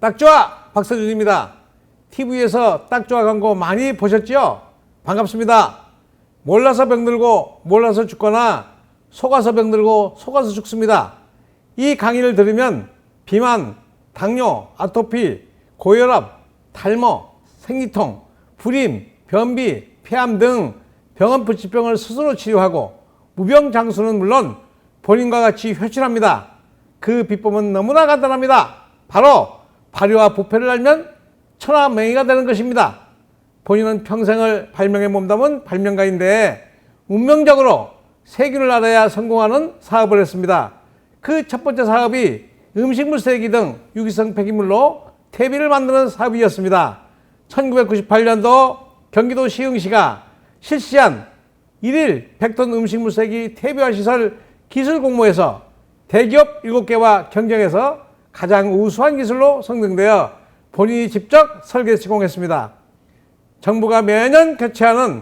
딱 좋아! 박서준입니다. TV에서 딱 좋아 광고 많이 보셨죠? 반갑습니다. 몰라서 병들고 몰라서 죽거나 속아서 병들고 속아서 죽습니다. 이 강의를 들으면 비만, 당뇨, 아토피, 고혈압, 탈모, 생리통, 불임, 변비, 폐암 등 병원 불치병을 스스로 치료하고 무병장수는 물론 본인과 같이 회춘합니다. 그 비법은 너무나 간단합니다. 바로 발효와 부패를 알면 천하명의가 되는 것입니다. 본인은 평생을 발명에 몸담은 발명가인데 운명적으로 세균을 알아야 성공하는 사업을 했습니다. 그 첫 번째 사업이 음식물 쓰레기 등 유기성 폐기물로 퇴비를 만드는 사업이었습니다. 1998년도 경기도 시흥시가 실시한 1일 100톤 음식물 쓰레기 퇴비화 시설 기술 공모에서 대기업 7개와 경쟁해서 가장 우수한 기술로 선정되어 본인이 직접 설계 시공했습니다. 정부가 매년 개최하는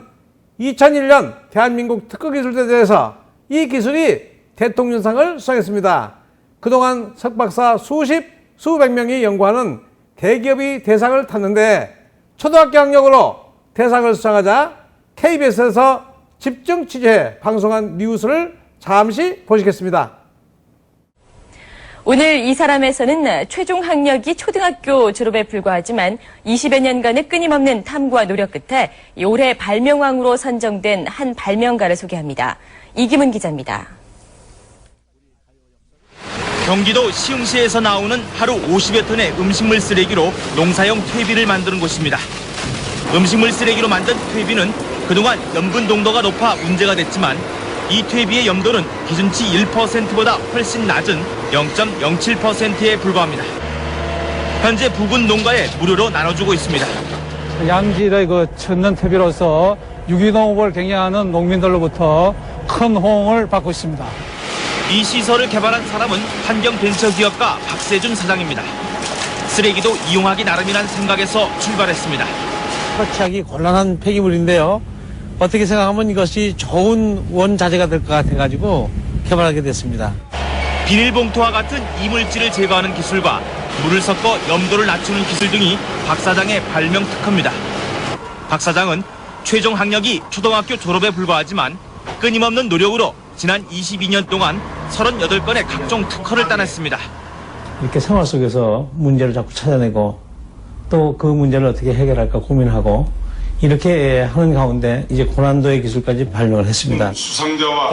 2001년 대한민국 특허기술대회에서 이 기술이 대통령상을 수상했습니다. 그동안 석박사 수백 명이 연구하는 대기업이 대상을 탔는데 초등학교 학력으로 대상을 수상하자 KBS에서 집중 취재해 방송한 뉴스를 잠시 보시겠습니다. 오늘 이 사람에서는 최종 학력이 초등학교 졸업에 불과하지만 20여 년간의 끊임없는 탐구와 노력 끝에 올해 발명왕으로 선정된 한 발명가를 소개합니다. 이기문 기자입니다. 경기도 시흥시에서 나오는 하루 50여 톤의 음식물 쓰레기로 농사용 퇴비를 만드는 곳입니다. 음식물 쓰레기로 만든 퇴비는 그동안 염분 농도가 높아 문제가 됐지만 이 퇴비의 염도는 기준치 1%보다 훨씬 낮은 0.07%에 불과합니다. 현재 부근 농가에 무료로 나눠주고 있습니다. 양질의 천연 퇴비로서 유기농업을 경영하는 농민들로부터 큰 호응을 받고 있습니다. 이 시설을 개발한 사람은 환경벤처기업가 박세준 사장입니다. 쓰레기도 이용하기 나름이란 생각에서 출발했습니다. 처치하기 곤란한 폐기물인데요. 어떻게 생각하면 이것이 좋은 원자재가 될 것 같아가지고 개발하게 됐습니다. 비닐봉투와 같은 이물질을 제거하는 기술과 물을 섞어 염도를 낮추는 기술 등이 박 사장의 발명 특허입니다. 박 사장은 최종 학력이 초등학교 졸업에 불과하지만 끊임없는 노력으로 지난 22년 동안 38건의 각종 특허를 따냈습니다. 이렇게 생활 속에서 문제를 자꾸 찾아내고 또 그 문제를 어떻게 해결할까 고민하고 이렇게 하는 가운데 이제 고난도의 기술까지 발명을 했습니다.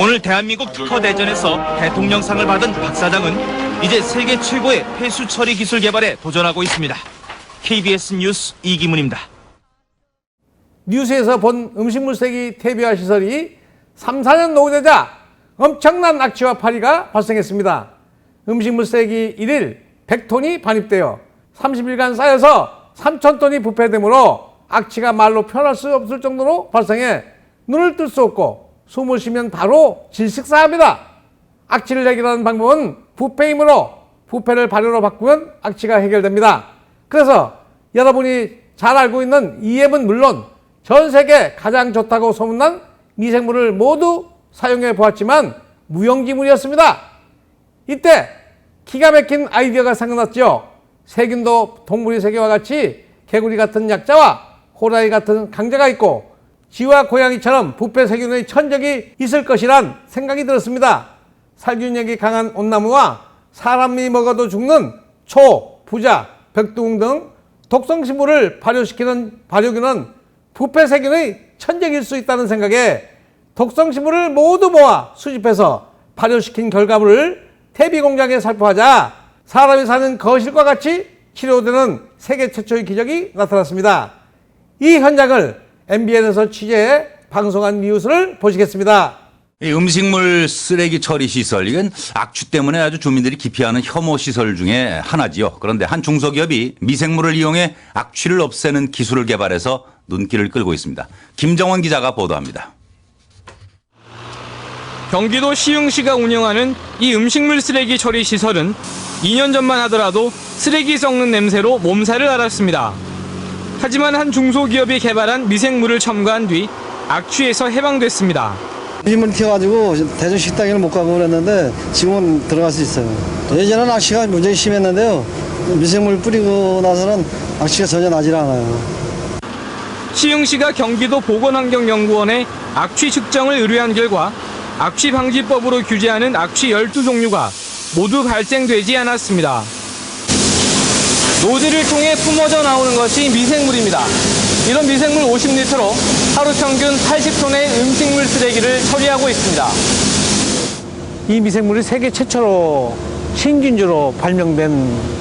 오늘 대한민국 특허 대전에서 대통령상을 받은 박 사장은 이제 세계 최고의 폐수 처리 기술 개발에 도전하고 있습니다. KBS 뉴스 이기문입니다. 뉴스에서 본 음식물 쓰레기 퇴비화 시설이 3, 4년 노후되자 엄청난 악취와 파리가 발생했습니다. 음식물 쓰레기 1일 100톤이 반입되어 30일간 쌓여서 3,000톤이 부패되므로 악취가 말로 표현할 수 없을 정도로 발생해 눈을 뜰 수 없고 숨을 쉬면 바로 질식사합니다. 악취를 해결하는 방법은 부패이므로 부패를 발효로 바꾸면 악취가 해결됩니다. 그래서 여러분이 잘 알고 있는 이 앱은 물론 전 세계 가장 좋다고 소문난 미생물을 모두 사용해 보았지만 무용지물이었습니다. 이때 기가 막힌 아이디어가 생각났죠. 세균도 동물의 세계와 같이 개구리 같은 약자와 호랑이 같은 강자가 있고 쥐와 고양이처럼 부패 세균의 천적이 있을 것이란 생각이 들었습니다. 살균력이 강한 온나무와 사람이 먹어도 죽는 초, 부자, 벽두궁 등 독성식물을 발효시키는 발효균은 부패 세균의 천적일 수 있다는 생각에 독성식물을 모두 모아 수집해서 발효시킨 결과물을 퇴비 공장에 살포하자 사람이 사는 거실과 같이 치료되는 세계 최초의 기적이 나타났습니다. 이 현장을 MBN에서 취재해 방송한 뉴스를 보시겠습니다. 이 음식물 쓰레기 처리 시설, 이건 악취 때문에 아주 주민들이 기피하는 혐오 시설 중에 하나지요. 그런데 한 중소기업이 미생물을 이용해 악취를 없애는 기술을 개발해서 눈길을 끌고 있습니다. 김정원 기자가 보도합니다. 경기도 시흥시가 운영하는 이 음식물 쓰레기 처리 시설은 2년 전만 하더라도 쓰레기 썩는 냄새로 몸살을 앓았습니다. 하지만 한 중소기업이 개발한 미생물을 첨가한 뒤 악취에서 해방됐습니다. 음식물 튀어가지고 대중 식당에는 못 가고 그랬는데 지금은 들어갈 수 있어요. 예전에는 악취가 굉장히 심했는데요. 미생물 뿌리고 나서는 악취가 전혀 나질 않아요. 시흥시가 경기도 보건환경연구원에 악취 측정을 의뢰한 결과 악취 방지법으로 규제하는 악취 12종류가 모두 발생되지 않았습니다. 노즐을 통해 품어져 나오는 것이 미생물입니다. 이런 미생물 50리터로 하루 평균 80톤의 음식물 쓰레기를 처리하고 있습니다. 이 미생물이 세계 최초로 신균주로 발명된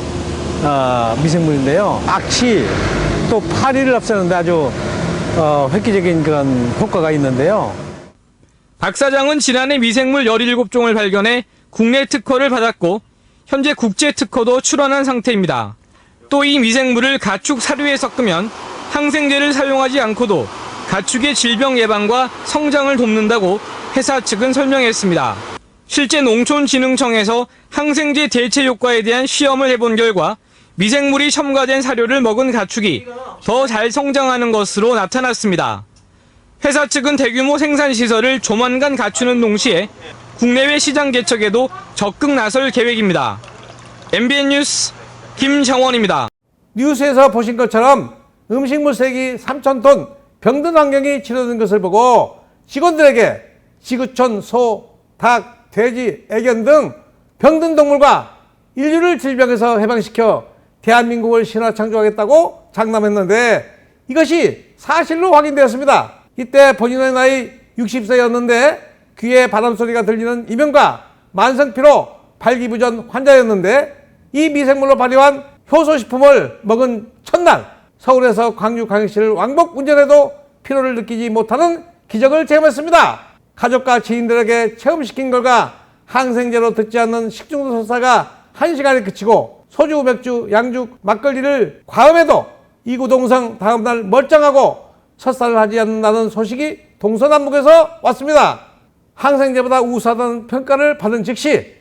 미생물인데요. 악취 또 파리를 없애는데 아주 획기적인 그런 효과가 있는데요. 박 사장은 지난해 미생물 17종을 발견해 국내 특허를 받았고 현재 국제 특허도 출원한 상태입니다. 또 이 미생물을 가축 사료에 섞으면 항생제를 사용하지 않고도 가축의 질병 예방과 성장을 돕는다고 회사 측은 설명했습니다. 실제 농촌진흥청에서 항생제 대체 효과에 대한 시험을 해본 결과 미생물이 첨가된 사료를 먹은 가축이 더 잘 성장하는 것으로 나타났습니다. 회사 측은 대규모 생산시설을 조만간 갖추는 동시에 국내외 시장 개척에도 적극 나설 계획입니다. MBN 뉴스 김정원입니다. 뉴스에서 보신 것처럼 음식물 쓰레기 3,000톤 병든 환경이 치료된 것을 보고 직원들에게 지구촌, 소, 닭, 돼지, 애견 등 병든 동물과 인류를 질병에서 해방시켜 대한민국을 신화 창조하겠다고 장담했는데 이것이 사실로 확인되었습니다. 이때 본인의 나이 60세였는데 귀에 바람소리가 들리는 이명과 만성피로 발기부전 환자였는데 이 미생물로 발효한 효소식품을 먹은 첫날 서울에서 광주광역시를 왕복 운전해도 피로를 느끼지 못하는 기적을 체험했습니다. 가족과 지인들에게 체험시킨 결과 항생제로 듣지 않는 식중독 설사가 1시간에 그치고 소주, 맥주, 양주, 막걸리를 과음해도 이구동성 다음날 멀쩡하고 설사를 하지 않는다는 소식이 동서남북에서 왔습니다. 항생제보다 우수하다는 평가를 받은 즉시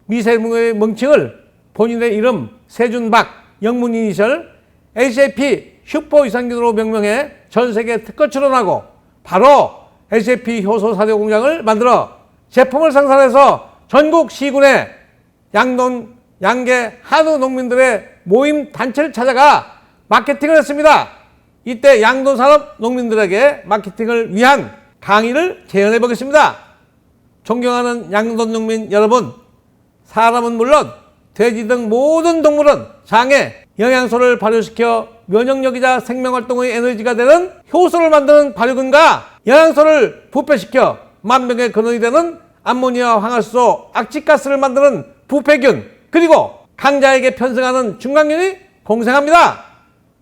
미생물의 명칭을 본인의 이름 세준박, 영문 이니셜 SAP 슈퍼유산균으로 명명해 전세계 특허 출원하고 바로 SAP 효소 사료 공장을 만들어 제품을 생산해서 전국 시군의 양돈, 양계, 한우 농민들의 모임 단체를 찾아가 마케팅을 했습니다. 이때 양돈 산업 농민들에게 마케팅을 위한 강의를 재현해 보겠습니다. 존경하는 양돈 농민 여러분, 사람은 물론 돼지 등 모든 동물은 장에 영양소를 발효시켜 면역력이자 생명활동의 에너지가 되는 효소를 만드는 발효근과 영양소를 부패시켜 만병의 근원이 되는 암모니아 황화수소 악취가스를 만드는 부패균 그리고 강자에게 편승하는 중간균이 공생합니다.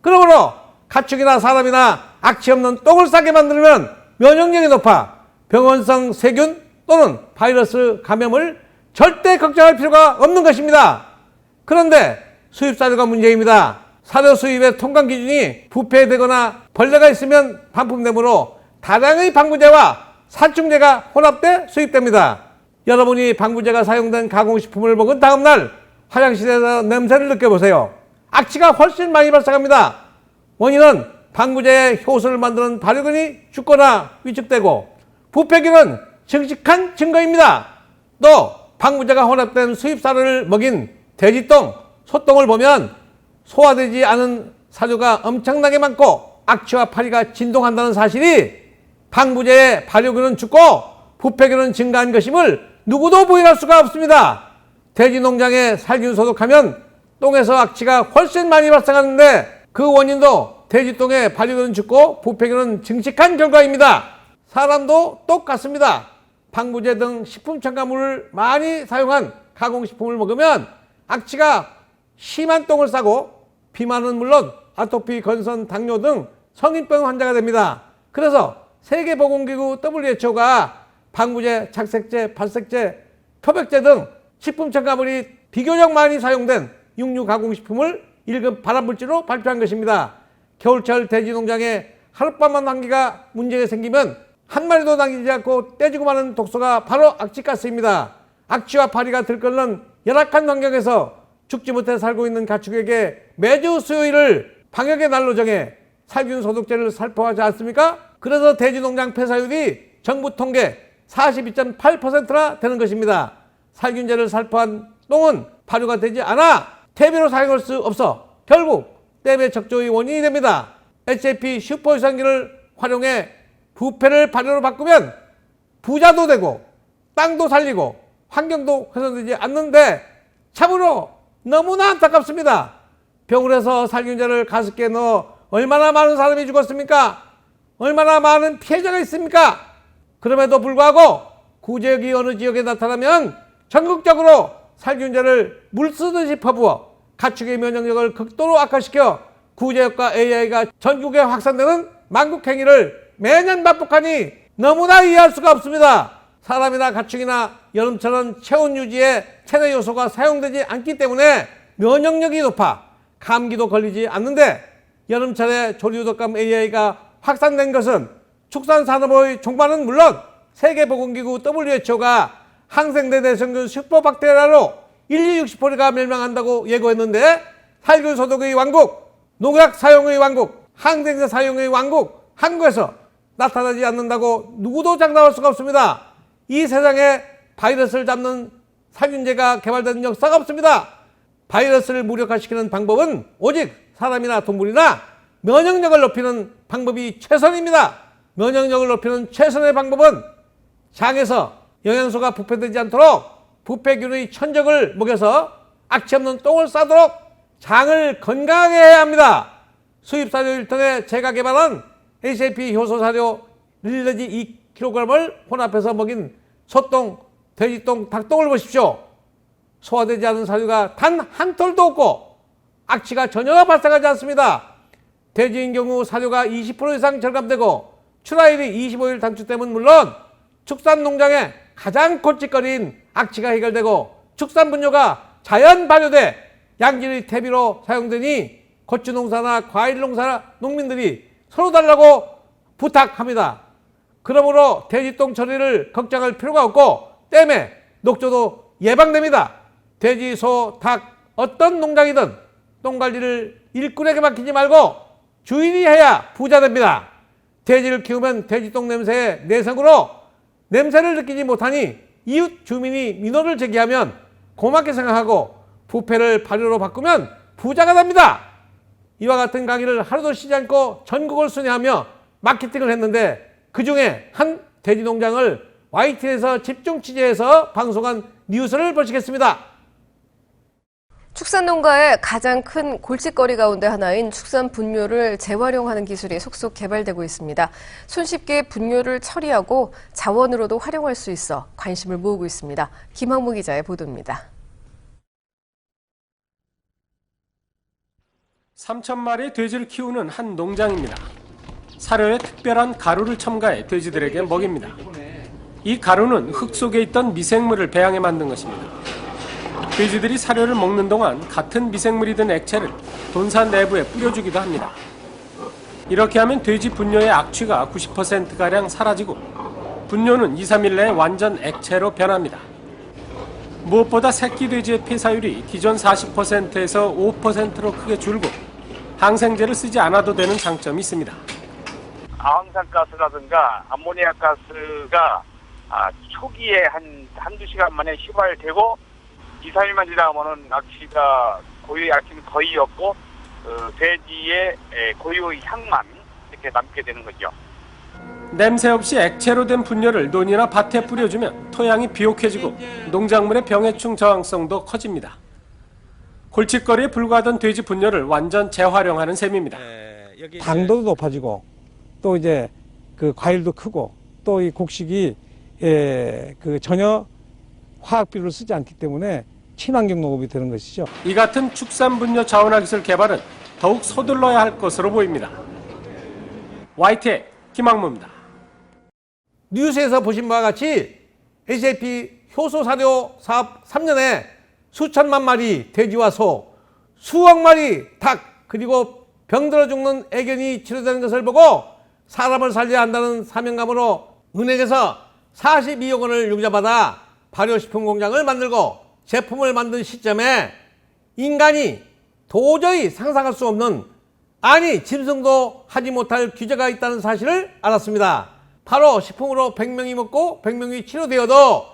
그러므로 가축이나 사람이나 악취 없는 똥을 싸게 만들면 면역력이 높아 병원성 세균 또는 바이러스 감염을 절대 걱정할 필요가 없는 것입니다. 그런데 수입 사료가 문제입니다. 사료 수입의 통관 기준이 부패되거나 벌레가 있으면 반품되므로 다량의 방부제와 살충제가 혼합돼 수입됩니다. 여러분이 방부제가 사용된 가공식품을 먹은 다음날 화장실에서 냄새를 느껴보세요. 악취가 훨씬 많이 발생합니다. 원인은 방부제의 효소를 만드는 발효균이 죽거나 위축되고 부패균은 증식한 증거입니다. 또 방부제가 혼합된 수입 사료를 먹인 돼지똥, 소똥을 보면 소화되지 않은 사료가 엄청나게 많고 악취와 파리가 진동한다는 사실이 방부제의 발효균은 죽고 부패균은 증가한 것임을 누구도 부인할 수가 없습니다. 돼지 농장에 살균 소독하면 똥에서 악취가 훨씬 많이 발생하는데 그 원인도 돼지똥의 발효균은 죽고 부패균은 증식한 결과입니다. 사람도 똑같습니다. 방부제 등 식품 첨가물을 많이 사용한 가공식품을 먹으면 악취가 심한 똥을 싸고 비만은 물론 아토피, 건선, 당뇨 등 성인병 환자가 됩니다. 그래서 세계보건기구 WHO가 방부제, 착색제, 발색제, 표백제 등 식품 첨가물이 비교적 많이 사용된 육류 가공식품을 1급 발암물질로 발표한 것입니다. 겨울철 돼지 농장에 하룻밤만 환기가 문제가 생기면 한 마리도 남기지 않고 떼지고 마는 독소가 바로 악취가스입니다. 악취와 파리가 들끓는 열악한 환경에서 죽지 못해 살고 있는 가축에게 매주 수요일을 방역의 날로 정해 살균 소독제를 살포하지 않습니까? 그래서 돼지 농장 폐사율이 정부 통계 42.8%나 되는 것입니다. 살균제를 살포한 똥은 발효가 되지 않아 퇴비로 사용할 수 없어 결국 댐의 적조의 원인이 됩니다. HAP 슈퍼유산기를 활용해 부패를 발효로 바꾸면 부자도 되고 땅도 살리고 환경도 훼손되지 않는데 참으로 너무나 안타깝습니다. 병원에서 살균제를 가습기에 넣어 얼마나 많은 사람이 죽었습니까? 얼마나 많은 피해자가 있습니까? 그럼에도 불구하고 구제역이 어느 지역에 나타나면 전국적으로 살균제를 물쓰듯이 퍼부어 가축의 면역력을 극도로 악화시켜 구제역과 AI가 전국에 확산되는 망국행위를 매년 반복하니 너무나 이해할 수가 없습니다. 사람이나 가축이나 여름철은 체온 유지에 체내 요소가 사용되지 않기 때문에 면역력이 높아 감기도 걸리지 않는데 여름철에 조류독감 AI가 확산된 것은 축산산업의 종말은 물론 세계보건기구 WHO가 항생대 대성균 슈퍼박테리아로 인류 60%가 멸망한다고 예고했는데 살균 소독의 왕국, 농약 사용의 왕국, 항생제 사용의 왕국 한국에서 나타나지 않는다고 누구도 장담할 수가 없습니다. 이 세상에 바이러스를 잡는 살균제가 개발된 역사가 없습니다. 바이러스를 무력화시키는 방법은 오직 사람이나 동물이나 면역력을 높이는 방법이 최선입니다. 면역력을 높이는 최선의 방법은 장에서 영양소가 부패되지 않도록 부패균의 천적을 먹여서 악취 없는 똥을 싸도록 장을 건강하게 해야 합니다. 수입사료 1톤에 제가 개발한 HAP 효소사료 1 내지 2kg을 혼합해서 먹인 소똥, 돼지똥, 닭똥을 보십시오. 소화되지 않은 사료가 단 한 톨도 없고 악취가 전혀 발생하지 않습니다. 돼지인 경우 사료가 20% 이상 절감되고 출하율이 25일 단축되면 물론 축산농장의 가장 골칫거리인 악취가 해결되고 축산분뇨가 자연 발효돼 양질의 퇴비로 사용되니 고추농사나 과일농사 농민들이 서로 달라고 부탁합니다. 그러므로 돼지똥 처리를 걱정할 필요가 없고 댐의 녹조도 예방됩니다. 돼지, 소, 닭 어떤 농장이든 똥관리를 일꾼에게 맡기지 말고 주인이 해야 부자 됩니다. 돼지를 키우면 돼지똥 냄새의 내성으로 냄새를 느끼지 못하니 이웃 주민이 민원을 제기하면 고맙게 생각하고 부패를 발효로 바꾸면 부자가 됩니다. 이와 같은 강의를 하루도 쉬지 않고 전국을 순회하며 마케팅을 했는데 그 중에 한 돼지 농장을 YTN에서 집중 취재해서 방송한 뉴스를 보시겠습니다. 축산농가의 가장 큰 골칫거리 가운데 하나인 축산 분뇨를 재활용하는 기술이 속속 개발되고 있습니다. 손쉽게 분뇨를 처리하고 자원으로도 활용할 수 있어 관심을 모으고 있습니다. 김학무 기자의 보도입니다. 3,000마리의 돼지를 키우는 한 농장입니다. 사료에 특별한 가루를 첨가해 돼지들에게 먹입니다. 이 가루는 흙 속에 있던 미생물을 배양해 만든 것입니다. 돼지들이 사료를 먹는 동안 같은 미생물이 든 액체를 돈산 내부에 뿌려주기도 합니다. 이렇게 하면 돼지 분뇨의 악취가 90%가량 사라지고 분뇨는 2-3일 내에 완전 액체로 변합니다. 무엇보다 새끼 돼지의 폐사율이 기존 40%에서 5%로 크게 줄고 항생제를 쓰지 않아도 되는 장점이 있습니다. 아황산가스라든가 암모니아 가스가 초기에 한두 시간 만에 휘발되고 2-3일만 지나면은 악취가 고유의 악취는 거의 없고 돼지의 고유의 향만 이렇게 남게 되는 거죠. 냄새 없이 액체로 된 분뇨를 논이나 밭에 뿌려주면 토양이 비옥해지고 농작물의 병해충 저항성도 커집니다. 골칫거리에 불과하던 돼지 분뇨를 완전 재활용하는 셈입니다. 당도도 높아지고 또 이제 그 과일도 크고 또 이 곡식이 그 전혀 화학 비료를 쓰지 않기 때문에 친환경 농업이 되는 것이죠. 이 같은 축산 분뇨 자원화 기술 개발은 더욱 서둘러야 할 것으로 보입니다. YTN 김학무입니다. 뉴스에서 보신 바와 같이 HAP 효소 사료 사업 3년에 수천만 마리 돼지와 소, 수억 마리 닭, 그리고 병들어 죽는 애견이 치료되는 것을 보고 사람을 살려야 한다는 사명감으로 은행에서 42억 원을 융자받아 발효식품 공장을 만들고 제품을 만든 시점에 인간이 도저히 상상할 수 없는, 아니 짐승도 하지 못할 규제가 있다는 사실을 알았습니다. 바로 식품으로 100명이 먹고 100명이 치료되어도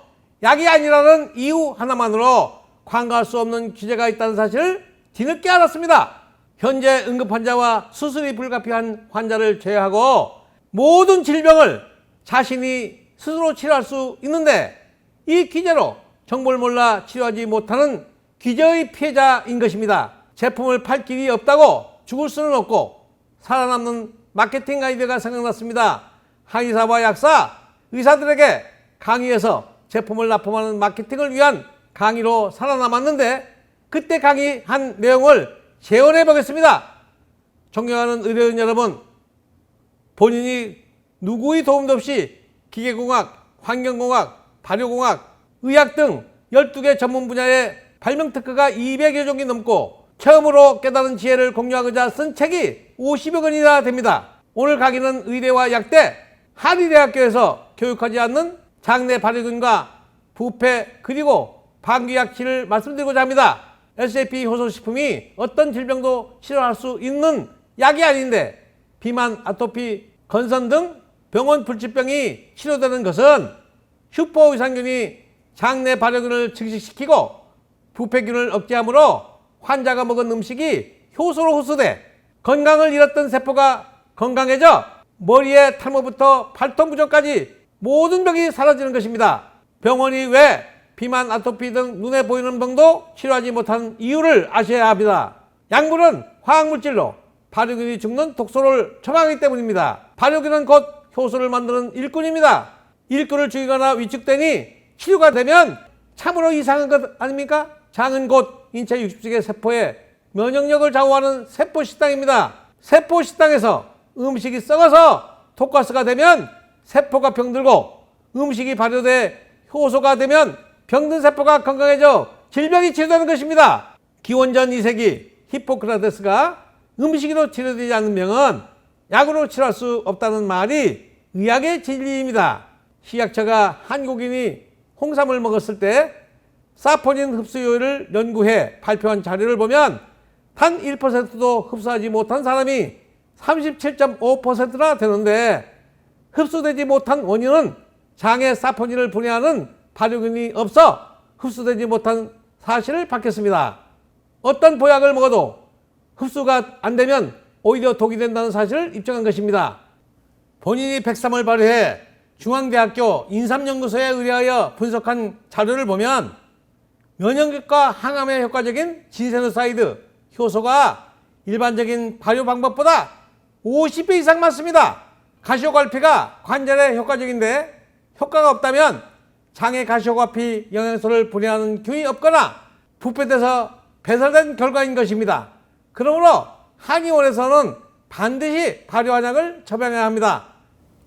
약이 아니라는 이유 하나만으로 간과할 수 없는 규제가 있다는 사실을 뒤늦게 알았습니다. 현재 응급환자와 수술이 불가피한 환자를 제외하고 모든 질병을 자신이 스스로 치료할 수 있는데 이 기제로 정보를 몰라 치료하지 못하는 기저의 피해자인 것입니다. 제품을 팔 길이 없다고 죽을 수는 없고 살아남는 마케팅 아이디어가 생각났습니다. 한의사와 약사, 의사들에게 강의해서 제품을 납품하는 마케팅을 위한 강의로 살아남았는데 그때 강의한 내용을 재현해 보겠습니다. 존경하는 의료인 여러분, 본인이 누구의 도움도 없이 기계공학, 환경공학, 발효공학, 의학 등 12개 전문 분야의 발명 특허가 200여 종이 넘고 처음으로 깨달은 지혜를 공유하고자 쓴 책이 50여 권이나 됩니다. 오늘 강의는 의대와 약대, 한의대학교에서 교육하지 않는 장내 발효균과 부패 그리고 방귀약치를 말씀드리고자 합니다. SAP 효소식품이 어떤 질병도 치료할 수 있는 약이 아닌데 비만, 아토피, 건선 등 병원 불치병이 치료되는 것은 슈퍼위산균이 장내 발효균을 증식시키고 부패균을 억제하므로 환자가 먹은 음식이 효소로 흡수돼 건강을 잃었던 세포가 건강해져 머리의 탈모부터 발톱 부종까지 모든 병이 사라지는 것입니다. 병원이 왜 비만, 아토피 등 눈에 보이는 병도 치료하지 못하는 이유를 아셔야 합니다. 약물은 화학물질로 발효균이 죽는 독소를 처방하기 때문입니다. 발효균은 곧 효소를 만드는 일꾼입니다. 일꾼을 죽이거나 위축되니 치료가 되면 참으로 이상한 것 아닙니까? 장은 곧 인체 60개 세포의 면역력을 좌우하는 세포식당입니다. 세포식당에서 음식이 썩어서 독가스가 되면 세포가 병들고 음식이 발효돼 효소가 되면 병든 세포가 건강해져 질병이 치료되는 것입니다. 기원전 2세기 히포크라테스가 음식으로 치료되지 않는 병은 약으로 치료할 수 없다는 말이 의학의 진리입니다. 식약처가 한국인이 홍삼을 먹었을 때 사포닌 흡수율을 연구해 발표한 자료를 보면 단 1%도 흡수하지 못한 사람이 37.5%나 되는데 흡수되지 못한 원인은 장에 사포닌을 분해하는 발효균이 없어 흡수되지 못한 사실을 밝혔습니다. 어떤 보약을 먹어도 흡수가 안 되면 오히려 독이 된다는 사실을 입증한 것입니다. 본인이 백삼을 발효해 중앙대학교 인삼연구소에 의뢰하여 분석한 자료를 보면 면역력과 항암에 효과적인 진세노사이드 효소가 일반적인 발효 방법보다 50배 이상 많습니다. 가시오갈피가 관절에 효과적인데 효과가 없다면 장에 가시오갈피 영양소를 분해하는 균이 없거나 부패돼서 배설된 결과인 것입니다. 그러므로 한의원에서는 반드시 발효한약을 처방해야 합니다.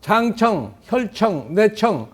장청, 혈청, 뇌청,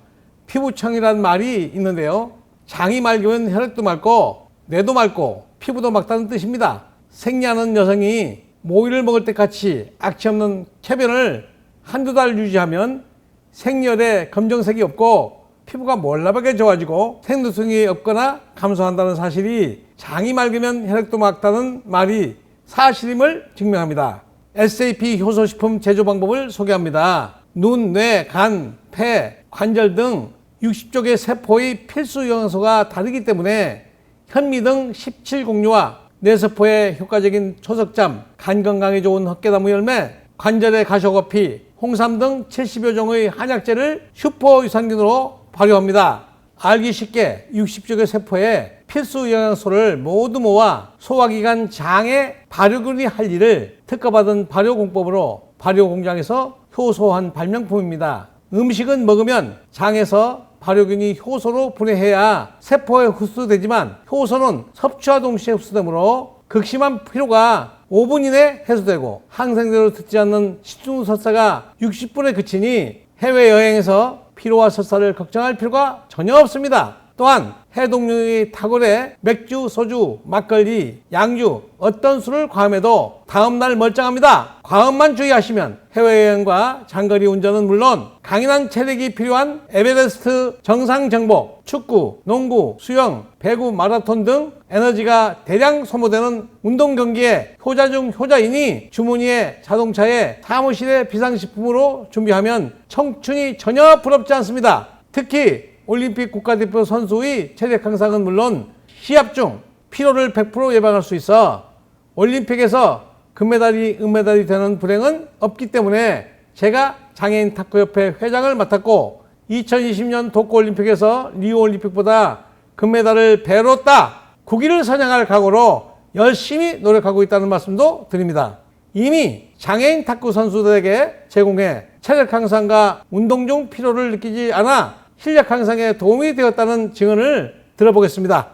피부청이라는 말이 있는데요. 장이 맑으면 혈액도 맑고 뇌도 맑고 피부도 맑다는 뜻입니다. 생리하는 여성이 모유를 먹을 때 같이 악취 없는 쾌변을 한두 달 유지하면 생리혈에 검정색이 없고 피부가 몰라하게 좋아지고 생두성이 없거나 감소한다는 사실이 장이 맑으면 혈액도 맑다는 말이 사실임을 증명합니다. SAP 효소식품 제조 방법을 소개합니다. 눈, 뇌, 간, 폐, 관절 등 60조 개 세포의 필수 영양소가 다르기 때문에 현미 등 17곡류와 뇌세포에 효과적인 초석잠, 간 건강에 좋은 헛개나무 열매, 관절의 가시오거피, 홍삼 등 70여 종의 한약재를 슈퍼유산균으로 발효합니다. 알기 쉽게 60조 개 세포에 필수 영양소를 모두 모아 소화기관 장의 발효균이 할 일을 특허받은 발효공법으로 발효공장에서 효소한 발명품입니다. 음식은 먹으면 장에서 발효균이 효소로 분해해야 세포에 흡수되지만 효소는 섭취와 동시에 흡수되므로 극심한 피로가 5분 이내 해소되고 항생제로 듣지 않는 식중설사가 60분에 그치니 해외여행에서 피로와 설사를 걱정할 필요가 전혀 없습니다. 또한 해독력이 탁월해 맥주, 소주, 막걸리, 양주 어떤 술을 과음해도 다음날 멀쩡합니다. 과음만 주의하시면 해외여행과 장거리 운전은 물론 강인한 체력이 필요한 에베레스트 정상 정복, 축구, 농구, 수영, 배구, 마라톤 등 에너지가 대량 소모되는 운동 경기에 효자 중 효자이니 주머니에 자동차에 사무실에 비상식품으로 준비하면 청춘이 전혀 부럽지 않습니다. 특히 올림픽 국가대표 선수의 체력 향상은 물론 시합 중 피로를 100% 예방할 수 있어 올림픽에서 금메달이 은메달이 되는 불행은 없기 때문에 제가 장애인 탁구협회 회장을 맡았고 2020년 도쿄올림픽에서 리우올림픽보다 금메달을 배로 따 국위를 선양할 각오로 열심히 노력하고 있다는 말씀도 드립니다. 이미 장애인 탁구 선수들에게 제공해 체력 향상과 운동 중 피로를 느끼지 않아 실력 향상에 도움이 되었다는 증언을 들어보겠습니다.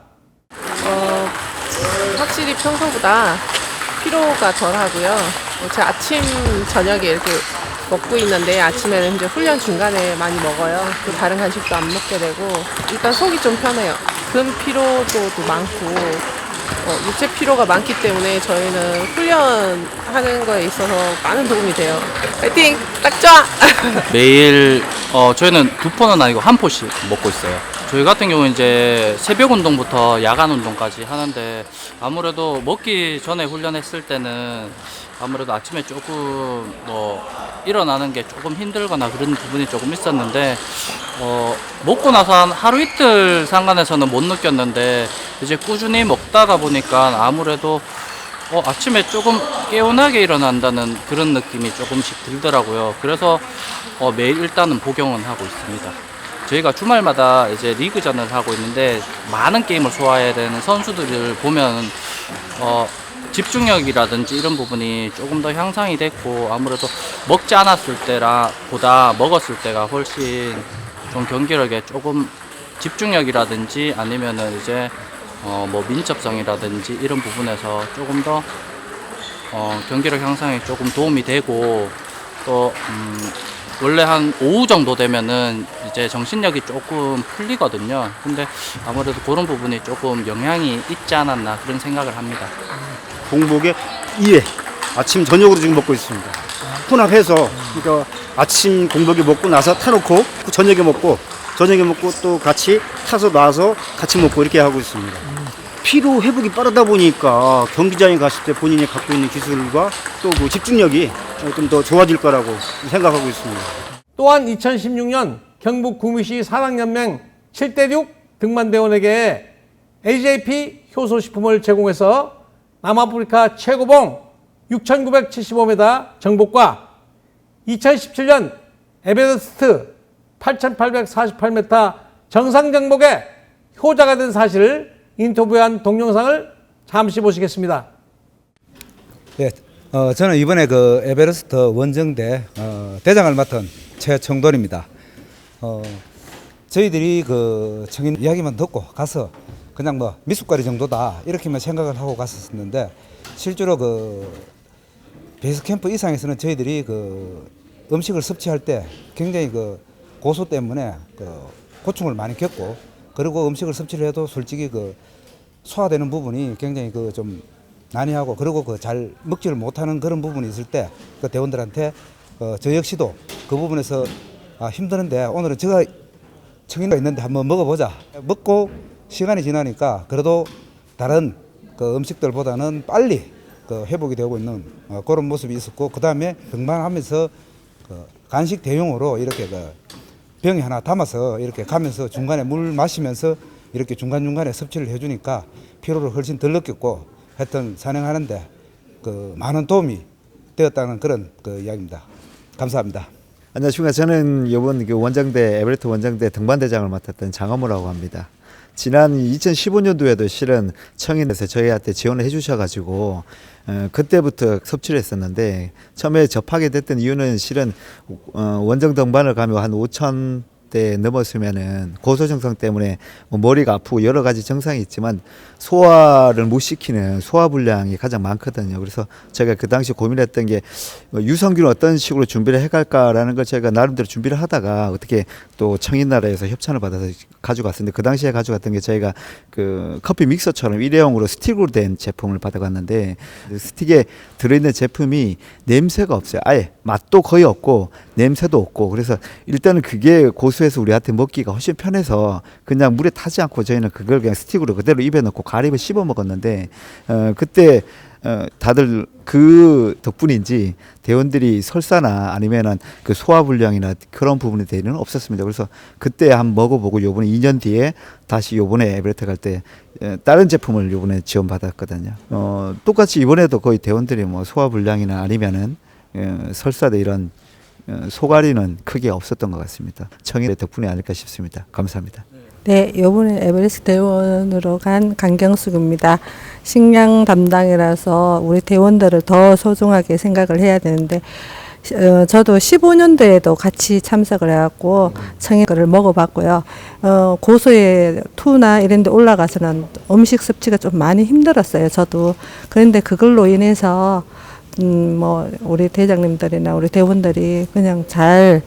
확실히 평소보다 피로가 덜하고요. 제가 아침 저녁에 이렇게 먹고 있는데 아침에는 이제 훈련 중간에 많이 먹어요. 또 다른 간식도 안 먹게 되고 일단 속이 좀 편해요. 근 피로도도 많고 육체 피로가 많기 때문에 저희는 훈련하는 거에 있어서 많은 도움이 돼요. 파이팅! 딱 좋아! 매일 저희는 2포는 아니고 1포씩 먹고 있어요. 저희 같은 경우는 이제 새벽 운동부터 야간 운동까지 하는데 아무래도 먹기 전에 훈련했을 때는 아무래도 아침에 조금 일어나는 게 조금 힘들거나 그런 부분이 조금 있었는데 먹고 나서 한 하루 이틀 상관에서는 못 느꼈는데 이제 꾸준히 먹다가 보니까 아무래도 아침에 조금 개운하게 일어난다는 그런 느낌이 조금씩 들더라고요. 그래서 매일 일단은 복용은 하고 있습니다. 저희가 주말마다 이제 리그전을 하고 있는데 많은 게임을 소화해야 되는 선수들을 보면 집중력이라든지 이런 부분이 조금 더 향상이 됐고 아무래도 먹지 않았을 때라 보다 먹었을 때가 훨씬 좀 경기력에 조금 집중력이라든지 아니면은 이제 민첩성이라든지 이런 부분에서 조금 더 경기력 향상에 조금 도움이 되고 또 원래 한 오후 정도 되면은 이제 정신력이 조금 풀리거든요. 근데 아무래도 그런 부분이 조금 영향이 있지 않았나 그런 생각을 합니다. 공복에 2회 아침 저녁으로 지금 먹고 있습니다. 혼합해서 그러니까 아침 공복에 먹고 나서 타놓고 저녁에 먹고 또 같이 타서 놔서 같이 먹고 이렇게 하고 있습니다. 피로 회복이 빠르다 보니까 경기장에 갔을 때 본인이 갖고 있는 기술과 또 그 집중력이 좀 더 좋아질 거라고 생각하고 있습니다. 또한 2016년 경북 구미시 사랑연맹 7대6 등반대원에게 AJP 효소식품을 제공해서 남아프리카 최고봉 6,975m 정복과 2017년 에베레스트 8,848m 정상 정복의 효자가 된 사실을 인터뷰한 동영상을 잠시 보시겠습니다. 네, 저는 이번에 그 에베레스트 원정대 대장을 맡은 최청돈입니다. 저희들이 그 청인 이야기만 듣고 가서 그냥 미숫가루 정도다 이렇게만 생각을 하고 갔었는데 실제로 그 베이스 캠프 이상에서는 저희들이 그 음식을 섭취할 때 굉장히 그 고소 때문에 그 고충을 많이 겪고 그리고 음식을 섭취를 해도 솔직히 그 소화되는 부분이 굉장히 그 좀 난해하고 그리고 그 잘 먹지를 못하는 그런 부분이 있을 때 그 대원들한테 저 역시도 그 부분에서 힘드는데 오늘은 제가 청인가 있는데 한번 먹어보자. 먹고 시간이 지나니까 그래도 다른 그 음식들보다는 빨리 그 회복이 되고 있는 그런 모습이 있었고 그 다음에 등반하면서 그 간식 대용으로 이렇게 그 병에 하나 담아서 이렇게 가면서 중간에 물 마시면서 이렇게 중간중간에 섭취를 해주니까 피로를 훨씬 덜 느꼈고 하여튼 산행하는데 그 많은 도움이 되었다는 그런 그 이야기입니다. 감사합니다. 안녕하십니까. 저는 이번 그 원정대 에베레스트 원정대 등반대장을 맡았던 장하모라고 합니다. 지난 2015년도에도 실은 청인에서 저희한테 지원을 해주셔가지고 그때부터 섭취를 했었는데 처음에 접하게 됐던 이유는 실은 원정 등반을 가면 한 5,000대 넘었으면은 고소 증상 때문에 뭐 머리가 아프고 여러 가지 증상이 있지만 소화를 못 시키는 소화불량이 가장 많거든요. 그래서 제가 그 당시 고민했던 게 유산균을 어떤 식으로 준비를 해갈까라는 걸 제가 나름대로 준비를 하다가 어떻게 또 청인나라에서 협찬을 받아서 가져갔었는데 그 당시에 가져갔던 게 저희가 그 커피 믹서처럼 일회용으로 스틱으로 된 제품을 받아갔는데 스틱에 들어있는 제품이 냄새가 없어요. 아예 맛도 거의 없고 냄새도 없고 그래서 일단은 그게 고수해서 우리한테 먹기가 훨씬 편해서 그냥 물에 타지 않고 저희는 그걸 그냥 스틱으로 그대로 입에 넣고 가리비 씹어 먹었는데 그때 다들 그 덕분인지 대원들이 설사나 아니면은 그 소화불량이나 그런 부분에 대해서는 없었습니다. 그래서 그때 한번 먹어보고 요번에 2년 뒤에 다시 요번에 에베레스트 갈 때 다른 제품을 요번에 지원받았거든요. 똑같이 이번에도 거의 대원들이 뭐 소화불량이나 아니면은 설사대 이런 소가리는 크게 없었던 것 같습니다. 청일의 덕분이 아닐까 싶습니다. 감사합니다. 네, 이번에 에베레스트 대원으로 간 강경숙입니다. 식량 담당이라서 우리 대원들을 더 소중하게 생각을 해야 되는데 저도 15년도에도 같이 참석을 해갖고 청일거를 먹어봤고요. 고소의 투나 이런 데 올라가서는 음식 섭취가 좀 많이 힘들었어요. 저도. 그런데 그걸로 인해서 뭐 우리 대장님들이나 우리 대원들이 그냥 잘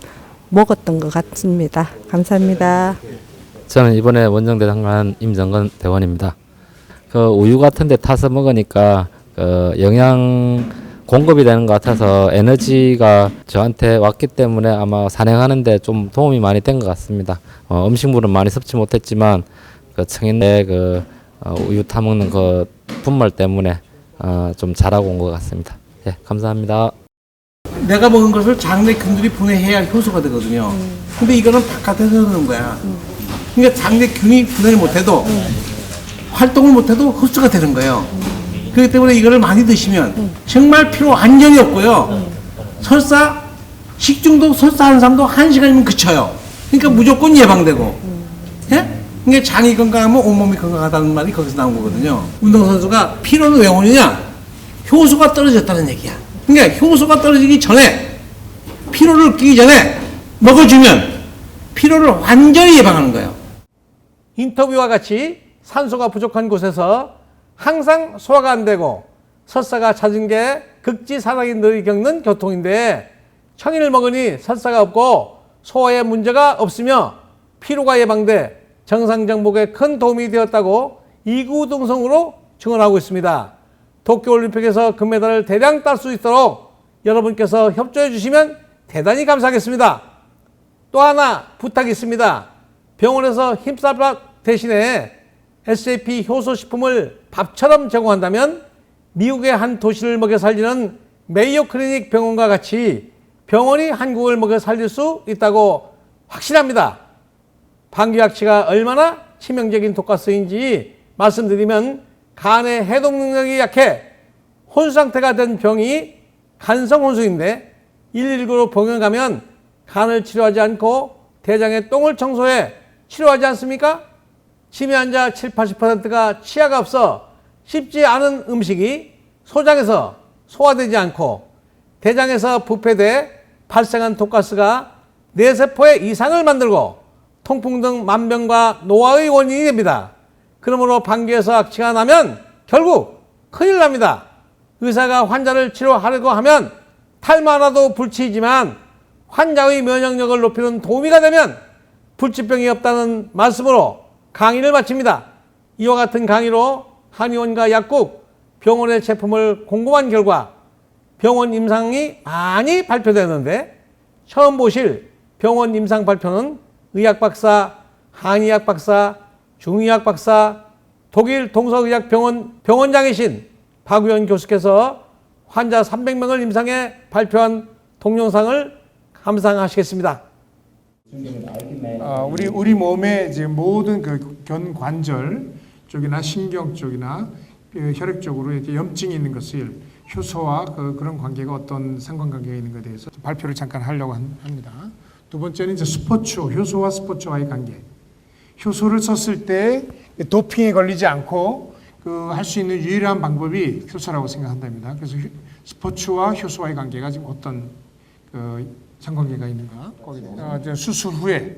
먹었던 것 같습니다. 감사합니다. 저는 이번에 원정대장 간 임정건 대원입니다. 그 우유 같은 데 타서 먹으니까 그 영양 공급이 되는 것 같아서 에너지가 저한테 왔기 때문에 아마 산행하는데 좀 도움이 많이 된 것 같습니다. 음식물은 많이 섭취 못했지만 그 청인대 그 우유 타 먹는 그 분말 때문에 좀 잘하고 온 것 같습니다. 예, 감사합니다. 내가 먹은 것을 장내 균들이 분해해야 효소가 되거든요. 근데 이거는 바깥에서 넣는 거야. 그러니까 장내 균이 분해를 못해도 활동을 못해도 흡수가 되는 거예요. 그렇기 때문에 이거를 많이 드시면 정말 피로 완전히 없고요. 설사 식중독 설사하는 사람도 1시간이면 그쳐요. 그러니까 무조건 예방되고. 예? 그러니까 장이 건강하면 온몸이 건강하다는 말이 거기서 나온 거거든요. 운동선수가 피로는 왜 오느냐? 효소가 떨어졌다는 얘기야. 그러니까 효소가 떨어지기 전에 피로를 끼기 전에 먹어주면 피로를 완전히 예방하는 거예요. 인터뷰와 같이 산소가 부족한 곳에서 항상 소화가 안 되고 설사가 잦은 게 극지사랑인들이 겪는 교통인데 청인을 먹으니 설사가 없고 소화에 문제가 없으며 피로가 예방돼 정상 정복에 큰 도움이 되었다고 이구동성으로 증언하고 있습니다. 도쿄올림픽에서 금메달을 대량 딸 수 있도록 여러분께서 협조해 주시면 대단히 감사하겠습니다. 또 하나 부탁이 있습니다. 병원에서 힘쌀밥 대신에 SAP 효소식품을 밥처럼 제공한다면 미국의 한 도시를 먹여 살리는 메이오 클리닉 병원과 같이 병원이 한국을 먹여 살릴 수 있다고 확신합니다. 방귀약치가 얼마나 치명적인 독가스인지 말씀드리면 간의 해독 능력이 약해 혼수 상태가 된 병이 간성 혼수인데 119로 병원 가면 간을 치료하지 않고 대장의 똥을 청소해 치료하지 않습니까? 치매 환자 70-80%가 치아가 없어 씹지 않은 음식이 소장에서 소화되지 않고 대장에서 부패돼 발생한 독가스가 뇌세포의 이상을 만들고 통풍 등 만병과 노화의 원인이 됩니다. 그러므로 방귀에서 악취가 나면 결국 큰일 납니다. 의사가 환자를 치료하려고 하면 탈모 하나도 불치이지만 환자의 면역력을 높이는 도우미가 되면 불치병이 없다는 말씀으로 강의를 마칩니다. 이와 같은 강의로 한의원과 약국, 병원의 제품을 공급한 결과 병원 임상이 많이 발표되는데 처음 보실 병원 임상 발표는 의학 박사, 한의학 박사, 중의학 박사, 독일 동서의학병원 병원장이신 박우현 교수께서 환자 300명을 임상해 발표한 동영상을 감상하시겠습니다. 우리 몸의 이제 모든 그 견관절 쪽이나 신경 쪽이나 혈액 쪽으로 이렇게 염증이 있는 것을 효소와 그런 관계가 어떤 상관관계가 있는 것에 대해서 발표를 잠깐 하려고 합니다. 두 번째는 이제 스포츠, 효소와 스포츠와의 관계. 효소를 썼을 때 도핑에 걸리지 않고 할 수 있는 유일한 방법이 효소라고 생각한답니다. 그래서 스포츠와 효소와의 관계가 지금 어떤 상관계가 있는가? 수술 후에,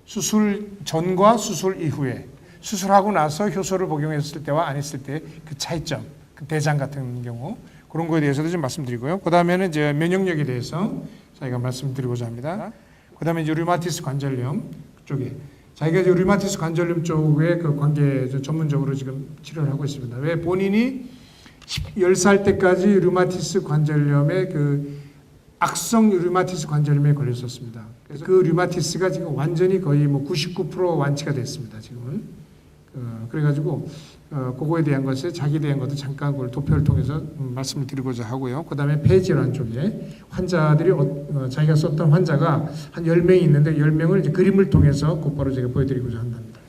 수술 전과 수술 이후에, 수술하고 나서 효소를 복용했을 때와 안 했을 때 그 차이점, 그 대장 같은 경우 그런 거에 대해서도 좀 말씀드리고요. 그 다음에는 이제 면역력에 대해서 저희가 말씀드리고자 합니다. 그 다음에 이제 류마티스 관절염 쪽에 자기가 이제 류마티스 관절염 쪽에 그 관계 전문적으로 지금 치료를 하고 있습니다. 왜 본인이 10살 때까지 류마티스 관절염의 악성 류마티스 관절염에 걸렸었습니다. 그래서 그 류마티스가 지금 완전히 거의 99% 완치가 됐습니다. 지금은. 그래가지고 그거에 대한 것에 자기에 대한 것도 잠깐 그걸 도표를 통해서 말씀을 드리고자 하고요. 그 다음에 폐질환 쪽에 환자들이 자기가 썼던 환자가 한 10명이 있는데 10명을 이제 그림을 통해서 곧바로 제가 보여드리고자 한답니다.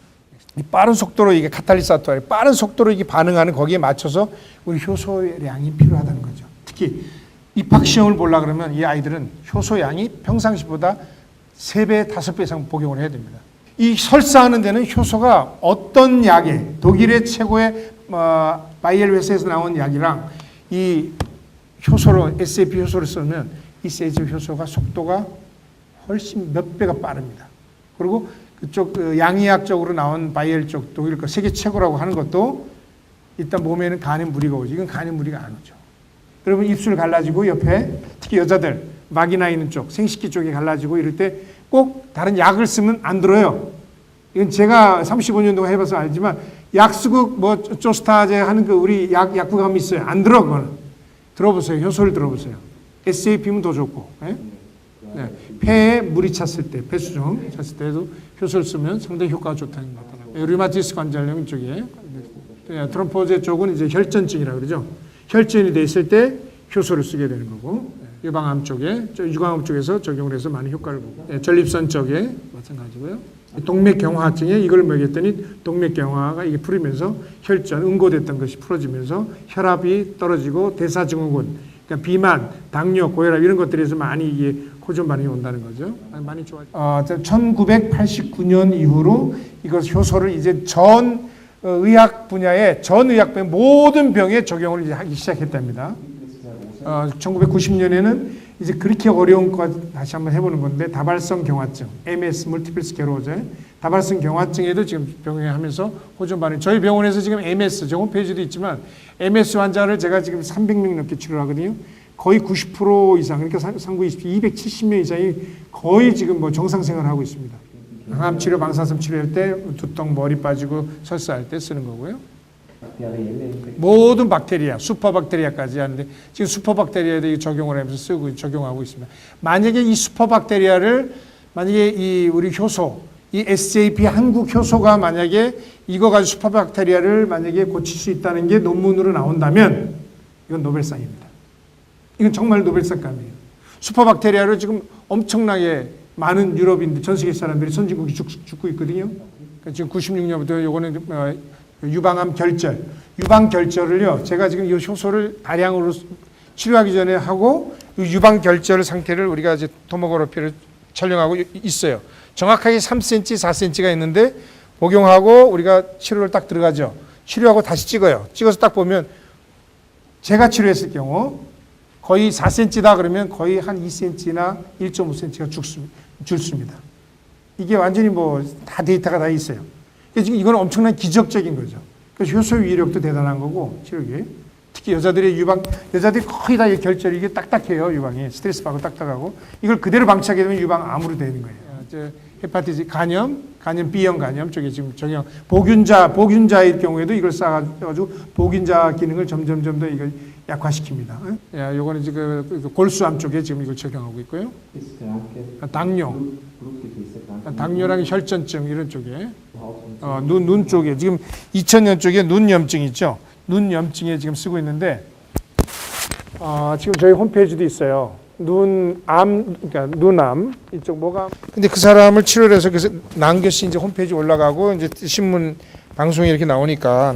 이 빠른 속도로 이게 카탈리사토, 빠른 속도로 이게 반응하는 거기에 맞춰서 우리 효소량이 필요하다는 거죠. 특히 입학 시험을 보려고 그러면 이 아이들은 효소량이 평상시보다 3배, 5배 이상 복용을 해야 됩니다. 이 설사하는 데는 효소가 어떤 약에 독일의 최고의 바이엘 회사에서 나온 약이랑 이 효소로 SAP 효소를 쓰면 이 세이즈 효소가 속도가 훨씬 몇 배가 빠릅니다. 그리고 그쪽 양의학적으로 나온 바이엘 쪽 독일 거 세계 최고라고 하는 것도 일단 몸에는 간에 무리가 오죠. 이건 간에 무리가 안 오죠. 여러분 입술 갈라지고 옆에 특히 여자들 마기나 있는 쪽 생식기 쪽에 갈라지고 이럴 때 꼭 다른 약을 쓰면 안 들어요. 이건 제가 35년 동안 해봐서 알지만 약수국 뭐 쪼스타제 하는 그 우리 약국감이 있어요. 안 들어 그거는. 들어보세요. 효소를 들어보세요. SAP면 더 좋고. 네? 네. 폐에 물이 찼을 때, 폐수종 찼을 때도 효소를 쓰면 상당히 효과가 좋다는 것 같더라고요. 류마티스 관절염 쪽에 트롬포제 쪽은 이제 혈전증이라고 그러죠. 혈전이 돼 있을 때 효소를 쓰게 되는 거고. 유방암 쪽에, 유방암 쪽에서 적용을 해서 많은 효과를 보고, 전립선 쪽에 마찬가지고요. 동맥경화증에 이걸 먹였더니 동맥경화가 이게 풀리면서 혈전, 응고됐던 것이 풀어지면서 혈압이 떨어지고 대사증후군, 그러니까 비만, 당뇨, 고혈압 이런 것들에서 많이 이게 호전 반응이 온다는 거죠. 많이 좋아져. 1989년 이후로 이것 효소를 이제 전 의학 분야의 모든 병에 적용을 이제 하기 시작했답니다. 1990년에는 이제 그렇게 어려운 거 다시 한번 해보는 건데 다발성 경화증, MS, 멀티플 스케로제, 다발성 경화증에도 지금 병행하면서 호전 반응. 저희 병원에서 지금 MS, 저 홈페이지도 있지만 MS 환자를 제가 지금 300명 넘게 치료하거든요. 거의 90% 이상, 그러니까 상구 270명 이상이 거의 지금 뭐 정상생활을 하고 있습니다. 항암 치료, 방사선 치료할 때 두통, 머리 빠지고 설사할 때 쓰는 거고요. 모든 박테리아, 슈퍼박테리아까지 하는데 지금 슈퍼박테리아에 적용을 하면서 적용하고 있습니다. 만약에 이 슈퍼박테리아를 만약에 이 우리 효소, 이 SAP 한국 효소가 만약에 이거 가지고 슈퍼박테리아를 만약에 고칠 수 있다는 게 논문으로 나온다면 이건 노벨상입니다. 이건 정말 노벨상감이에요. 슈퍼박테리아를 지금 엄청나게 많은 유럽인들, 전 세계 사람들이 선진국이 죽고 있거든요. 그러니까 지금 96년부터 요거는 유방암 결절, 유방 결절을요. 제가 지금 이 효소를 다량으로 치료하기 전에 하고 유방 결절 상태를 우리가 이제 토모그래피를 촬영하고 있어요. 정확하게 3cm, 4cm가 있는데 복용하고 우리가 치료를 딱 들어가죠. 치료하고 다시 찍어요. 찍어서 딱 보면 제가 치료했을 경우 거의 4cm다 그러면 거의 한 2cm나 1.5cm가 죽습니다. 이게 완전히 뭐 다 데이터가 다 있어요. 지금 이건 엄청난 기적적인 거죠. 그래서 효소 위력도 대단한 거고 치료기. 특히 여자들이 거의 다 결절이 이게 딱딱해요. 유방이 스트레스 받고 딱딱하고 이걸 그대로 방치하게 되면 유방암으로 되는 거예요. 헤파티tis 간염 B형 간염 쪽에 지금 적용 보균자의 경우에도 이걸 쌓아가지고 보균자 기능을 점점 더 이걸 약화시킵니다. 요거는 지금 골수암 쪽에 지금 이걸 적용하고 있고요. 당뇨랑 혈전증 이런 쪽에 눈 쪽에 지금 2000년 쪽에 눈염증 있죠. 눈염증에 지금 쓰고 있는데 지금 저희 홈페이지도 있어요. 그러니까 눈암 이쪽 뭐가. 근데 그 사람을 치료를 해서 그래서 난 것이 이제 홈페이지 올라가고 이제 신문 방송에 이렇게 나오니까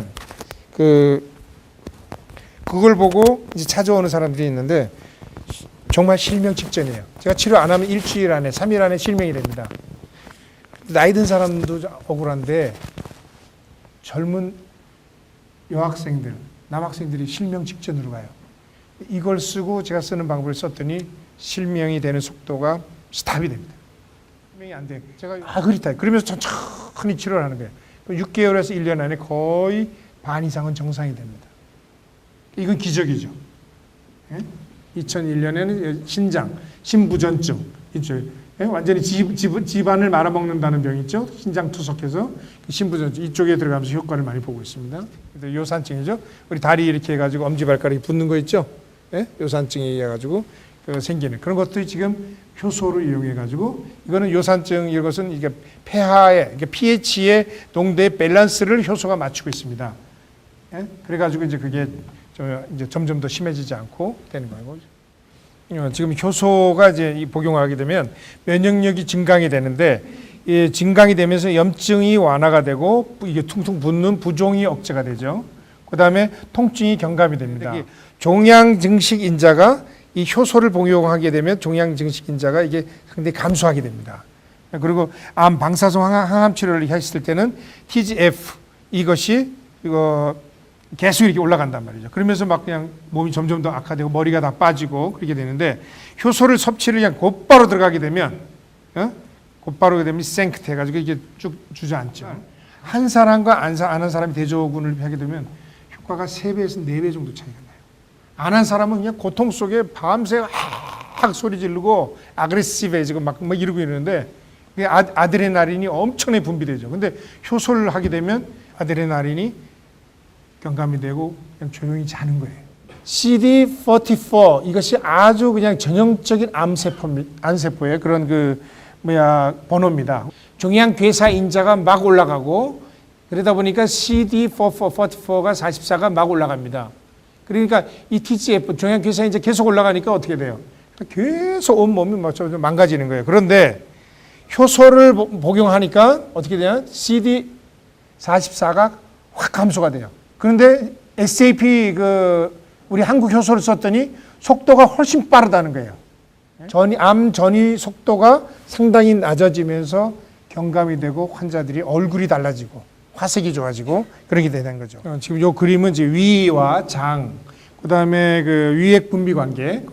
그걸 보고 이제 찾아오는 사람들이 있는데 정말 실명 직전이에요. 제가 치료 안 하면 일주일 안에 3일 안에 실명이 됩니다. 나이 든 사람도 억울한데 젊은 여학생들, 남학생들이 실명 직전으로 가요. 이걸 쓰고 제가 쓰는 방법을 썼더니 실명이 되는 속도가 스탑이 됩니다. 실명이 안 돼. 제가 그렇다. 그러면서 천천히 치료를 하는 거예요. 6개월에서 1년 안에 거의 반 이상은 정상이 됩니다. 이건 기적이죠. 2001년에는 신부전증 있죠. 완전히 집안을 말아먹는다는 병 있죠. 신장 투석해서 신부전증 이쪽에 들어가면서 효과를 많이 보고 있습니다. 요산증이죠. 우리 다리 이렇게 해가지고 엄지발가락이 붓는 거 있죠. 요산증이 해가지고 생기는 그런 것들이 지금 효소를 이용해가지고 이거는 요산증 이것은 이게 폐하의 pH의 농도의 밸런스를 효소가 맞추고 있습니다. 예? 그래가지고 이제 그게 이제 점점 더 심해지지 않고 되는 거고. 지금 효소가 이제 복용하게 되면 면역력이 증강이 되는데 이 증강이 되면서 염증이 완화가 되고 이게 퉁퉁 붓는 부종이 억제가 되죠. 그다음에 통증이 경감이 됩니다. 종양 증식 인자가 이 효소를 복용하게 되면 종양 증식 인자가 이게 상당히 감소하게 됩니다. 그리고 암 방사성 항암 치료를 했을 때는 TGF 이것이 이거 계속 이렇게 올라간단 말이죠. 그러면서 막 그냥 몸이 점점 더 악화되고 머리가 다 빠지고 그렇게 되는데 효소를 섭취를 그냥 곧바로 들어가게 되면 곧바로 되면 생크트 해가지고 이게 쭉 주저앉죠. 한 사람과 안 한 사람이 대조군을 하게 되면 효과가 3배에서 4배 정도 차이가 나요. 안 한 사람은 그냥 고통 속에 밤새 막 소리 지르고 아그레시브해지고 막 이러고 이러는데 아드레날린이 엄청나게 분비되죠. 근데 효소를 하게 되면 아드레날린이 경감이 되고 그냥 조용히 자는 거예요. CD44 이것이 아주 그냥 전형적인 암세포의 그런 번호입니다. 종양괴사 인자가 막 올라가고 그러다 보니까 CD44가 44가 막 올라갑니다. 그러니까 이 TGF 종양괴사 인자 계속 올라가니까 어떻게 돼요? 계속 온몸이 망가지는 거예요. 그런데 효소를 복용하니까 어떻게 되냐? CD44가 확 감소가 돼요. 그런데 SAP 우리 한국 효소를 썼더니 속도가 훨씬 빠르다는 거예요. 암 전이 속도가 상당히 낮아지면서 경감이 되고 환자들이 얼굴이 달라지고 화색이 좋아지고 그렇게 되는 거죠. 지금 이 그림은 이제 위와 장, 그다음에 위액 분비 관계,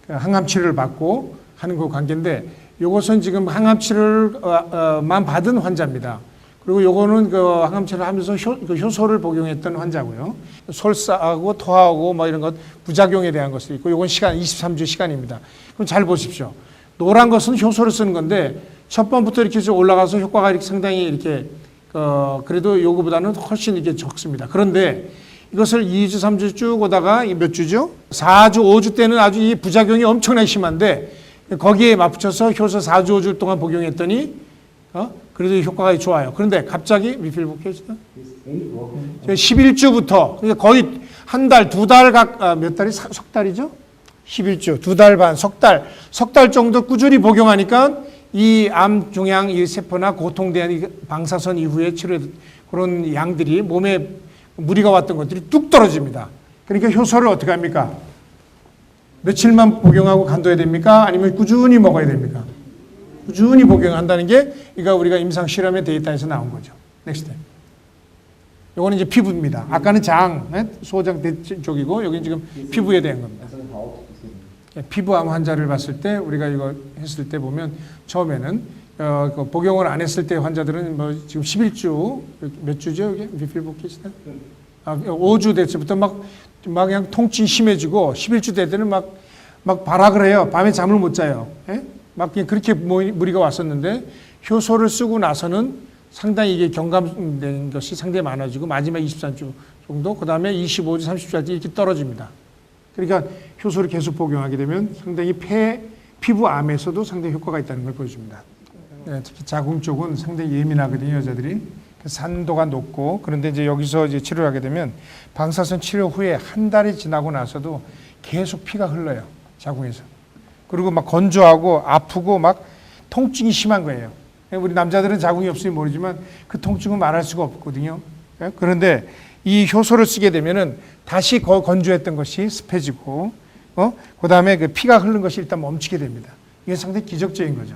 항암 치료를 받고 하는 그 관계인데 이것은 지금 항암 치료만 받은 환자입니다. 그리고 요거는 항암 치료를 하면서 효소를 복용했던 환자고요. 설사하고 토하고 이런 것 부작용에 대한 것이 있고 요건 시간 23주 시간입니다. 그럼 잘 보십시오. 노란 것은 효소를 쓰는 건데 첫 번부터 이렇게 올라가서 효과가 이렇게 상당히 이렇게 그래도 요거보다는 훨씬 이렇게 적습니다. 그런데 이것을 2주, 3주 쭉 오다가 몇 주죠? 4주, 5주 때는 아주 이 부작용이 엄청나게 심한데 거기에 맞붙여서 효소 4주, 5주 동안 복용했더니 그래도 효과가 좋아요. 그런데 갑자기 리필 복해주다 11주부터 그러니까 거의 한 달, 2달 몇 달이 석 달이죠? 11주, 2달 반, 석 달 정도 꾸준히 복용하니까 이 암 종양 이 세포나 고통된 방사선 이후에 치료 그런 양들이 몸에 무리가 왔던 것들이 뚝 떨어집니다. 그러니까 효소를 어떻게 합니까? 며칠만 복용하고 간둬야 됩니까? 아니면 꾸준히 먹어야 됩니까? 꾸준히 복용한다는 게 이거 우리가 임상 실험의 데이터에서 나온 거죠. 넥스트. 요거는 이제 피부입니다. 아까는 장, 소장 쪽이고 여기는 지금 피부에 대한 겁니다. 피부암 환자를 봤을 때 우리가 이거 했을 때 보면 처음에는 복용을 안 했을 때 환자들은 지금 11주 몇 주죠? 이게 리필 복귀시다. 5주 됐을부터 막 그냥 통증이 심해지고 11주 될 때는 막 발악을 해요. 밤에 잠을 못 자요. 막 그렇게 무리가 왔었는데 효소를 쓰고 나서는 상당히 이게 경감된 것이 상당히 많아지고 마지막 23주 정도, 그 다음에 25주, 30주까지 이렇게 떨어집니다. 그러니까 효소를 계속 복용하게 되면 상당히 피부암에서도 상당히 효과가 있다는 걸 보여줍니다. 특히 자궁 쪽은 상당히 예민하거든요, 여자들이. 산도가 높고, 그런데 이제 여기서 이제 치료를 하게 되면 방사선 치료 후에 한 달이 지나고 나서도 계속 피가 흘러요, 자궁에서. 그리고 막 건조하고 아프고 막 통증이 심한 거예요. 우리 남자들은 자궁이 없으니 모르지만 그 통증은 말할 수가 없거든요. 그런데 이 효소를 쓰게 되면은 다시 건조했던 것이 습해지고, 그 다음에 그 피가 흐르는 것이 일단 멈추게 됩니다. 이게 상당히 기적적인 거죠.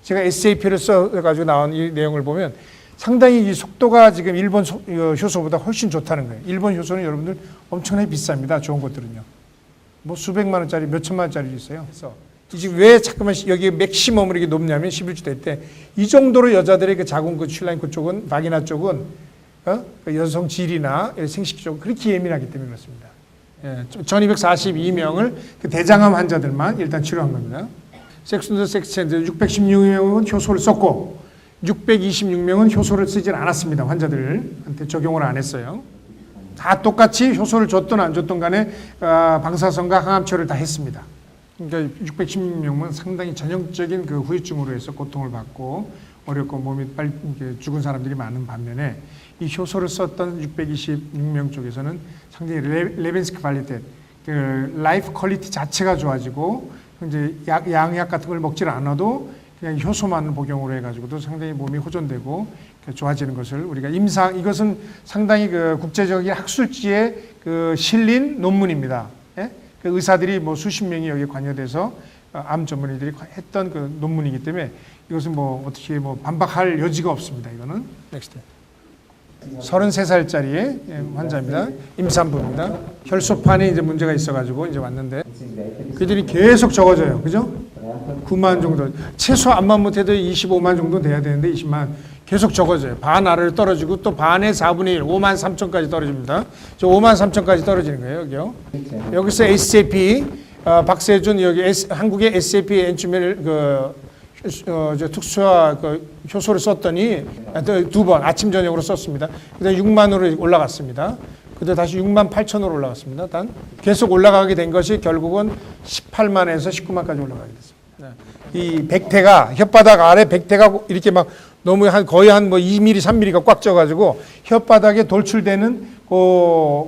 제가 SAP를 써가지고 나온 이 내용을 보면 상당히 이 속도가 지금 일본 효소보다 훨씬 좋다는 거예요. 일본 효소는 여러분들 엄청나게 비쌉니다. 좋은 것들은요. 뭐 수백만 원짜리, 몇 천만 원짜리 있어요. 그래서 지금 왜 자꾸만 여기 맥시멈으로 이게 높냐면 11주 될 때 이 정도로 여자들의 그 자궁 그 슐라인 그쪽은 바기나 쪽은 그 여성 질이나 생식 쪽은 그렇게 예민하기 때문에 그렇습니다. 1242명을 그 대장암 환자들만 일단 치료한 겁니다. 섹스앤더 섹스센터 616명은 효소를 썼고 626명은 효소를 쓰질 않았습니다. 환자들한테 적용을 안 했어요. 다 똑같이 효소를 줬든 안 줬든 간에 방사선과 항암치료를 다 했습니다. 그러니까 616명은 상당히 전형적인 그 후유증으로 해서 고통을 받고 어렵고 몸이 빨리 죽은 사람들이 많은 반면에 이 효소를 썼던 626명 쪽에서는 상당히 레벤스크 발리테 그 라이프 퀄리티 자체가 좋아지고 이제 양약 같은 걸 먹질 않아도 그냥 효소만 복용으로 해가지고도 상당히 몸이 호전되고 좋아지는 것을 우리가 이것은 상당히 그 국제적인 학술지에 그 실린 논문입니다. 예? 그 의사들이 뭐 수십 명이 여기에 관여돼서 암 전문의들이 했던 그 논문이기 때문에 이것은 뭐 어떻게 뭐 반박할 여지가 없습니다. 이거는 넥스트. 33살짜리 환자입니다. 임산부입니다. 혈소판에 이제 문제가 있어가지고 이제 왔는데 그들이 계속 적어져요. 그죠? 9만 정도. 최소 암만 못해도 25만 정도 돼야 되는데 20만 계속 적어져요. 반 아래로 떨어지고 또 반의 4분의 1, 5만 3천까지 떨어집니다. 저 5만 3천까지 떨어지는 거예요. 여기요. 여기서 SAP, 박세준 여기 한국의 SAP 엔주멜 저 특수화 그 효소를 썼더니 두 번 아침 저녁으로 썼습니다. 그다음 6만으로 올라갔습니다. 그다음 다시 6만 8천으로 올라갔습니다. 단 계속 올라가게 된 것이 결국은 18만에서 19만까지 올라가게 됐습니다. 이 백태가 혓바닥 아래 백태가 이렇게 막 너무 거의 한 뭐 2mm, 3mm가 꽉 쪄가지고 혓바닥에 돌출되는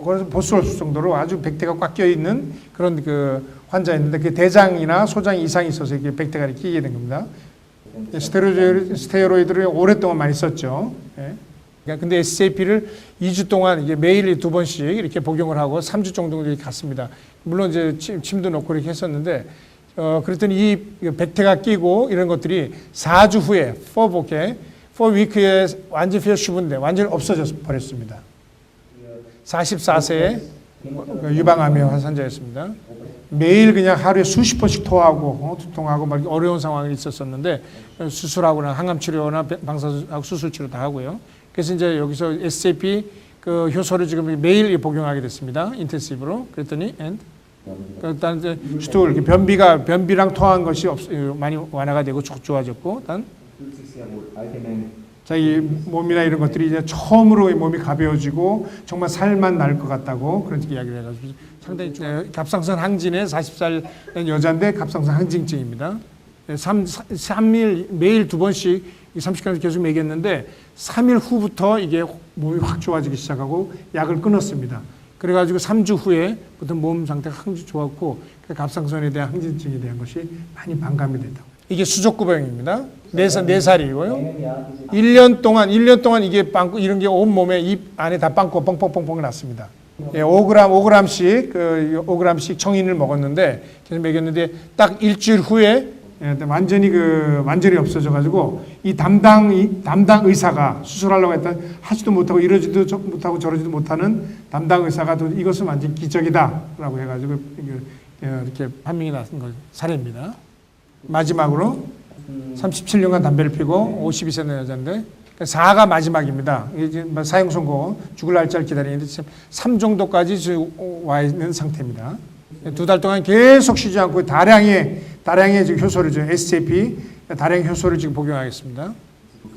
그래서 보스올 정도로 아주 백태가 꽉 껴 있는 그런 그 환자였는데 그 대장이나 소장 이상이 있어서 이렇게 백태가 이렇게 끼게 된 겁니다. 스테로이드를 오랫동안 많이 썼죠. 예. 근데 SAP를 2주 동안 이게 매일 2번씩 이렇게 복용을 하고 3주 정도 이렇게 갔습니다. 물론 이제 침도 넣고 이렇게 했었는데 그랬더니 이 백태가 끼고 이런 것들이 4주 후에 4week에 완전히 fever 완전히 없어져 버렸습니다. 44세에 유방암의 환자였습니다. 매일 그냥 하루에 수십 번씩 토하고 두통하고 막 어려운 상황이 있었었는데 수술하거나 항암 치료나 방사수 수술 치료 다 하고요. 그래서 이제 여기서 SAP 그 효소를 지금 매일 복용하게 됐습니다. 인텐시브로. 그랬더니 일단 이제 스툴 변비랑 토한 것이 많이 완화가 되고 좋아졌고 일단 자기 몸이나 이런 것들이 이제 처음으로 몸이 가벼워지고 정말 살만 날 것 같다고 그런 이야기를 해가지고 상당히 갑상선 항진의 40살 된 여자인데 갑상선 항진증입니다. 3일 매일 2번씩 30시간을 계속 먹였는데 3일 후부터 이게 몸이 확 좋아지기 시작하고 약을 끊었습니다. 그래가지고 3주 후에부터 몸 상태가 항상 좋았고 갑상선에 대한 항진증에 대한 것이 많이 반감이 됐다고. 이게 수족구병입니다. 4살이고요. 1년 동안 이게 빵꾸, 이런 게 온몸에 입 안에 다 빵꾸 뻥뻥뻥뻥 났습니다. 5g씩 청인을 먹었는데, 계속 먹였는데, 딱 일주일 후에 완전히 없어져가지고, 이 담당 의사가 수술하려고 했던 하지도 못하고 이러지도 못하고 저러지도 못하는 담당 의사가 이것은 완전 기적이다라고 해가지고, 이렇게 판명이 났던 사례입니다. 마지막으로 37년간 담배를 피고 52세 여자인데 4가 마지막입니다. 사형 선고 죽을 날짜를 기다리는데 지금 3 정도까지 와 있는 상태입니다. 2달 동안 계속 쉬지 않고 다량의 지금 효소를 SAP 다량 효소를 지금 복용하겠습니다.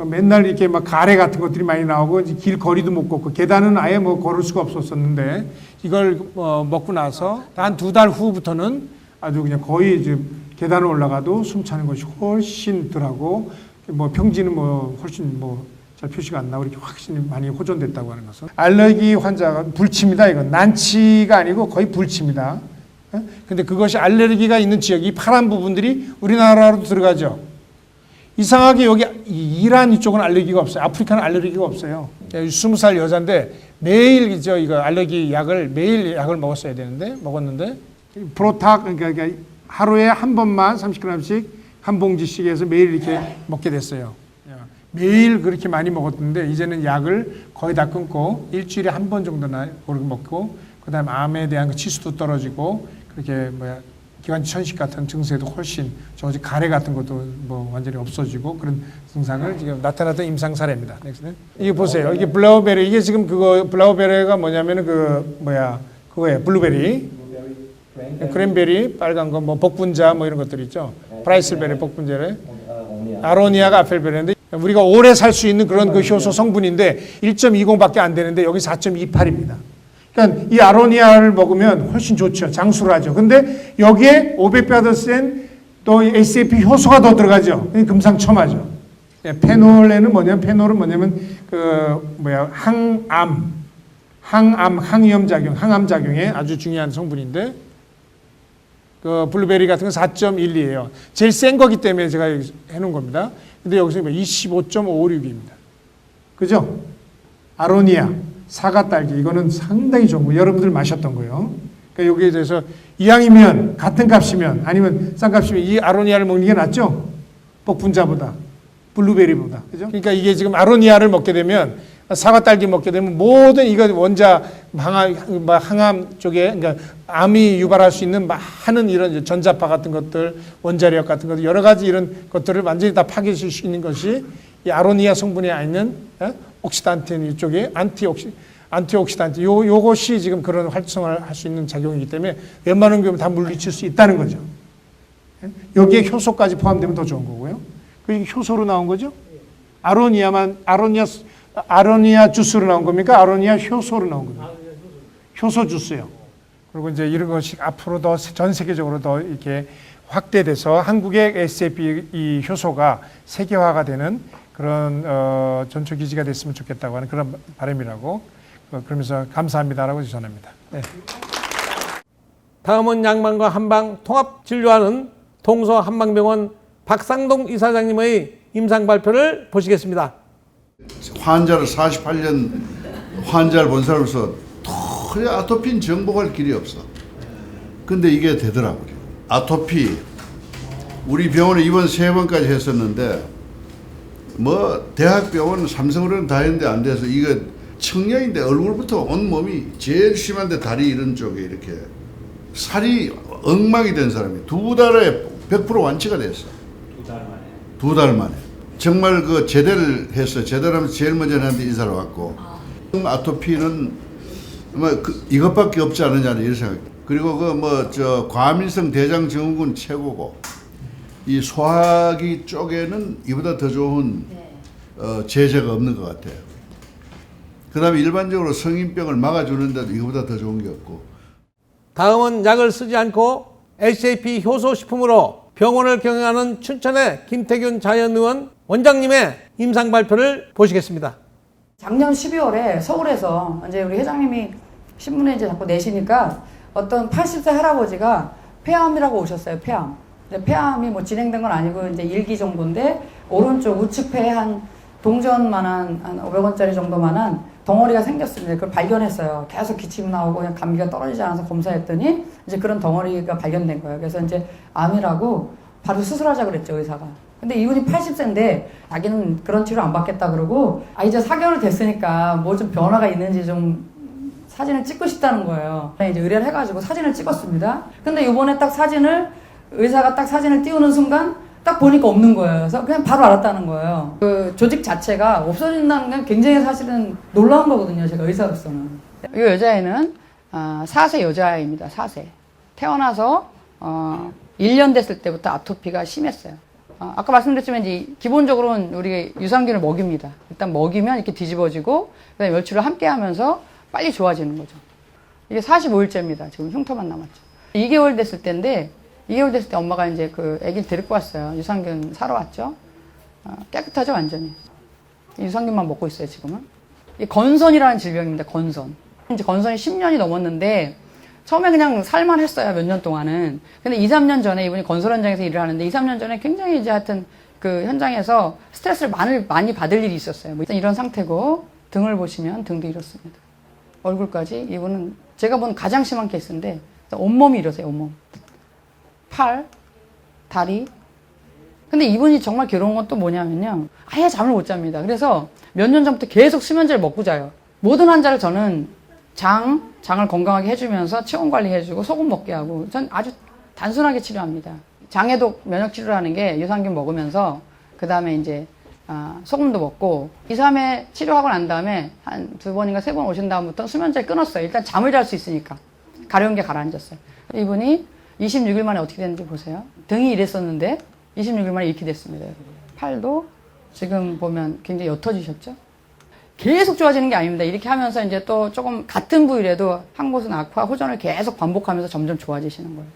맨날 이렇게 막 가래 같은 것들이 많이 나오고 길 거리도 못 걷고 계단은 아예 뭐 걸을 수가 없었었는데 이걸 먹고 나서 한 2달 후부터는 아주 그냥 거의 지금 계단을 올라가도 숨 차는 것이 훨씬 덜하고 뭐 평지는 뭐 훨씬 뭐 잘 표시가 안 나고 이렇게 확실히 많이 호전됐다고 하는 것은 알레르기 환자가 불치입니다. 이건 난치가 아니고 거의 불치입니다. 근데 그것이 알레르기가 있는 지역 이 파란 부분들이 우리나라로 들어가죠. 이상하게 여기 이란 이쪽은 알레르기가 없어요. 아프리카는 알레르기가 없어요. 20살 여자인데 매일 이거 알레르기 매일 약을 먹었어야 되는데 먹었는데 프로탁 그러니까 하루에 한 번만 30g씩 한 봉지씩 해서 매일 이렇게 먹게 됐어요. 매일 그렇게 많이 먹었는데 이제는 약을 거의 다 끊고 일주일에 한 번 정도나 그렇게 먹고 그다음에 암에 대한 치수도 떨어지고 그렇게 기관지 천식 같은 증세도 훨씬 저지 가래 같은 것도 뭐 완전히 없어지고 그런 증상을 지금 나타났던 임상 사례입니다. 이게 보세요. 이게 블라우베리 이게 지금 블라우베리가 뭐냐면은 그거예요. 블루베리. 크랜베리, 빨간 거, 복분자 이런 것들 있죠. 프라이슬베리, 복분자래. 아로니아가 아펠베리인데 우리가 오래 살 수 있는 그런 그 효소 성분인데 1.20밖에 안 되는데 여기 4.28입니다. 그러니까 이 아로니아를 먹으면 훨씬 좋죠. 장수를 하죠. 근데 여기에 500배가 더 센 또 SAP 효소가 더 들어가죠. 금상첨화죠. 페놀에는 뭐냐면 페놀은 뭐냐면 항암 작용에 아주 중요한 성분인데 그 블루베리 같은 건 4.12예요. 제일 센 거기 때문에 제가 여기 해놓은 겁니다. 근데 여기서 25.56입니다. 그죠? 아로니아, 사과, 딸기 이거는 상당히 좋은 거. 여러분들 마셨던 거예요. 그러니까 여기에 대해서 이왕이면 같은 값이면 아니면 싼 값이면 이 아로니아를 먹는 게 낫죠? 복분자보다, 블루베리보다. 그죠? 그러니까 이게 지금 아로니아를 먹게 되면 사과, 딸기 먹게 되면 모든 이거 원자 항암 쪽에 그러니까 암이 유발할 수 있는 많은 이런 전자파 같은 것들, 원자력 같은 것들 여러 가지 이런 것들을 완전히 다 파괴시킬 수 있는 것이 이 아로니아 성분에 있는 옥시단틴 이쪽에 안티옥시단트 요것이 지금 그런 활성화를 할 수 있는 작용이기 때문에 웬만한 경우는 다 물리칠 수 있다는 거죠. 여기에 효소까지 포함되면 더 좋은 거고요. 그게 효소로 나온 거죠. 아로니아 주스로 나온 겁니까? 아로니아 효소로 나온 겁니다. 효소 주스요. 그리고 이제 이런 것이 앞으로 더 전 세계적으로 더 이렇게 확대돼서 한국의 SAP 이 효소가 세계화가 되는 그런 전초 기지가 됐으면 좋겠다고 하는 그런 바람이라고 그러면서 감사합니다라고 전합니다. 네. 다음은 양방과 한방 통합 진료하는 동서한방병원 박상동 이사장님의 임상 발표를 보시겠습니다. 환자를 48년 환자를 본 사람으로서 도저히 아토피는 정복할 길이 없어. 근데 이게 되더라고요. 아토피 우리 병원에 입원 3번까지 했었는데 뭐 대학병원 삼성으로는 다 했는데 안 돼서 이거 청년인데 얼굴부터 온몸이 제일 심한데 다리 이런 쪽에 이렇게 살이 엉망이 된 사람이 2달에 100% 완치가 됐어. 2달 만에. 정말 그 제대를 했어. 제대로 하면서 제일 먼저 나한테 인사를 왔고 아토피는 뭐 이것밖에 없지 않느냐는 이런 생각. 그리고 그 과민성 대장증후군 최고고 이 소화기 쪽에는 이보다 더 좋은 제재가 없는 것 같아요. 그다음에 일반적으로 성인병을 막아주는데도 이거보다 더 좋은 게 없고. 다음은 약을 쓰지 않고 SAP 효소 식품으로 병원을 경영하는 춘천의 김태균 자연의원 원장님의 임상 발표를 보시겠습니다. 작년 12월에 서울에서 이제 우리 회장님이 신문에 이제 자꾸 내시니까 어떤 80세 할아버지가 폐암이라고 오셨어요. 폐암. 폐암이 뭐 진행된 건 아니고 이제 1기 정도인데 오른쪽 우측폐에 한 동전만한 한 500원짜리 정도만한 덩어리가 생겼습니다. 그걸 발견했어요. 계속 기침 나오고 그냥 감기가 떨어지지 않아서 검사했더니 이제 그런 덩어리가 발견된 거예요. 그래서 이제 암이라고 바로 수술하자 그랬죠, 의사가. 근데 이분이 80세인데 자기는 그런 치료 안 받겠다 그러고 이제 4개월 됐으니까 뭐 좀 변화가 있는지 좀 사진을 찍고 싶다는 거예요. 이제 의뢰를 해가지고 사진을 찍었습니다. 근데 이번에 딱 의사가 딱 사진을 띄우는 순간 딱 보니까 없는 거예요. 그래서 그냥 바로 알았다는 거예요. 그 조직 자체가 없어진다는 건 굉장히 사실은 놀라운 거거든요. 제가 의사로서는. 이 여자애는 4세 여자아이입니다. 4세. 태어나서 1년 됐을 때부터 아토피가 심했어요. 아까 말씀드렸지만 이제 기본적으로는 우리 유산균을 먹입니다. 일단 먹이면 이렇게 뒤집어지고 그다음에 멸치를 함께 하면서 빨리 좋아지는 거죠. 이게 45일째입니다. 지금 흉터만 남았죠. 2개월 됐을 때인데 2개월 됐을 때 엄마가 이제 그 아기를 데리고 왔어요. 유산균 사러 왔죠. 깨끗하죠, 완전히. 유산균만 먹고 있어요, 지금은. 이 건선이라는 질병입니다, 건선. 이제 건선이 10년이 넘었는데 처음에 그냥 살만 했어요, 몇 년 동안은. 근데 2, 3년 전에 이분이 건설 현장에서 일을 하는데 2, 3년 전에 굉장히 이제 하여튼 그 현장에서 스트레스를 많이 받을 일이 있었어요. 뭐 이런 상태고 등을 보시면 등도 이렇습니다. 얼굴까지 이분은 제가 본 가장 심한 케이스인데 온몸이 이러세요, 온몸. 팔, 다리. 근데 이분이 정말 괴로운 건 또 뭐냐면요. 아예 잠을 못 잡니다. 그래서 몇 년 전부터 계속 수면제를 먹고 자요. 모든 환자를 저는 장을 건강하게 해주면서 체온 관리해주고 소금 먹게 하고 전 아주 단순하게 치료합니다. 장에도 면역 치료를 하는 게 유산균 먹으면서 그 다음에 이제 소금도 먹고 2, 3회 치료하고 난 다음에 한 2번인가 3번 오신 다음부터 수면제를 끊었어요. 일단 잠을 잘 수 있으니까. 가려운 게 가라앉았어요. 이분이 26일 만에 어떻게 됐는지 보세요. 등이 이랬었는데 26일 만에 이렇게 됐습니다. 팔도 지금 보면 굉장히 옅어지셨죠? 계속 좋아지는 게 아닙니다. 이렇게 하면서 이제 또 조금 같은 부위라도 한 곳은 악화, 호전을 계속 반복하면서 점점 좋아지시는 거예요.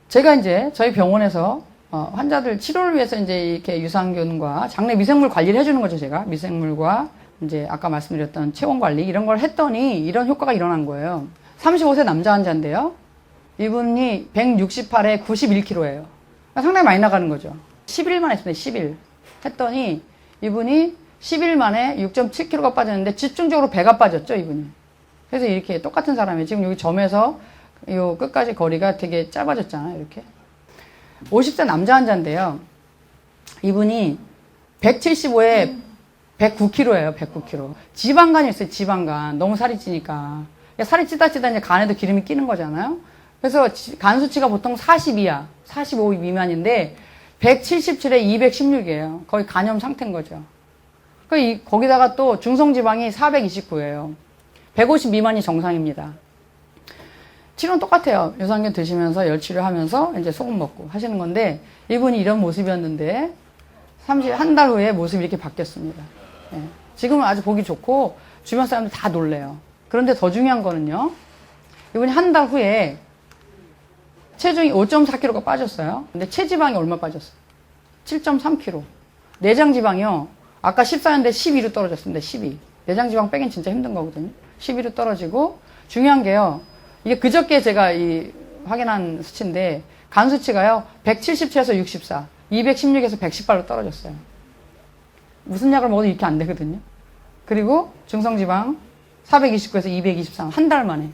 제가 이제 저희 병원에서 환자들 치료를 위해서 이제 이렇게 유산균과 장내 미생물 관리를 해주는 거죠, 제가. 미생물과 이제 아까 말씀드렸던 체온 관리 이런 걸 했더니 이런 효과가 일어난 거예요. 35세 남자 환자인데요. 이분이 168에 91kg예요. 상당히 많이 나가는 거죠. 11일만 했습니다. 10일. 했더니 이분이 10일 만에 6.7kg가 빠졌는데 집중적으로 배가 빠졌죠, 이분이. 그래서 이렇게 똑같은 사람이 지금 여기 점에서 요 끝까지 거리가 되게 짧아졌잖아요, 이렇게. 50세 남자 환자인데요. 이분이 175에 109kg예요, 109kg. 지방간이 있어요, 지방간. 너무 살이 찌니까. 살이 찌다 이제 간에도 기름이 끼는 거잖아요. 그래서 간 수치가 보통 42야, 45 미만인데 177에 216이에요. 거의 간염 상태인 거죠. 거기다가 또 중성지방이 429예요. 150 미만이 정상입니다. 치료는 똑같아요. 유산균 드시면서 열 치료하면서 이제 소금 먹고 하시는 건데 이분이 이런 모습이었는데 한 달 후에 모습이 이렇게 바뀌었습니다. 예. 지금은 아주 보기 좋고 주변 사람들 다 놀래요. 그런데 더 중요한 거는요. 이분이 한 달 후에 체중이 5.4kg가 빠졌어요. 근데 체지방이 얼마 빠졌어요? 7.3kg. 내장지방이요. 아까 14년대 12로 떨어졌습니다. 12. 내장지방 빼긴 진짜 힘든 거거든요. 12로 떨어지고 중요한 게요. 이게 그저께 제가 확인한 수치인데 간 수치가요. 177에서 64, 216에서 118로 떨어졌어요. 무슨 약을 먹어도 이렇게 안 되거든요. 그리고 중성지방 429에서 223, 한 달 만에.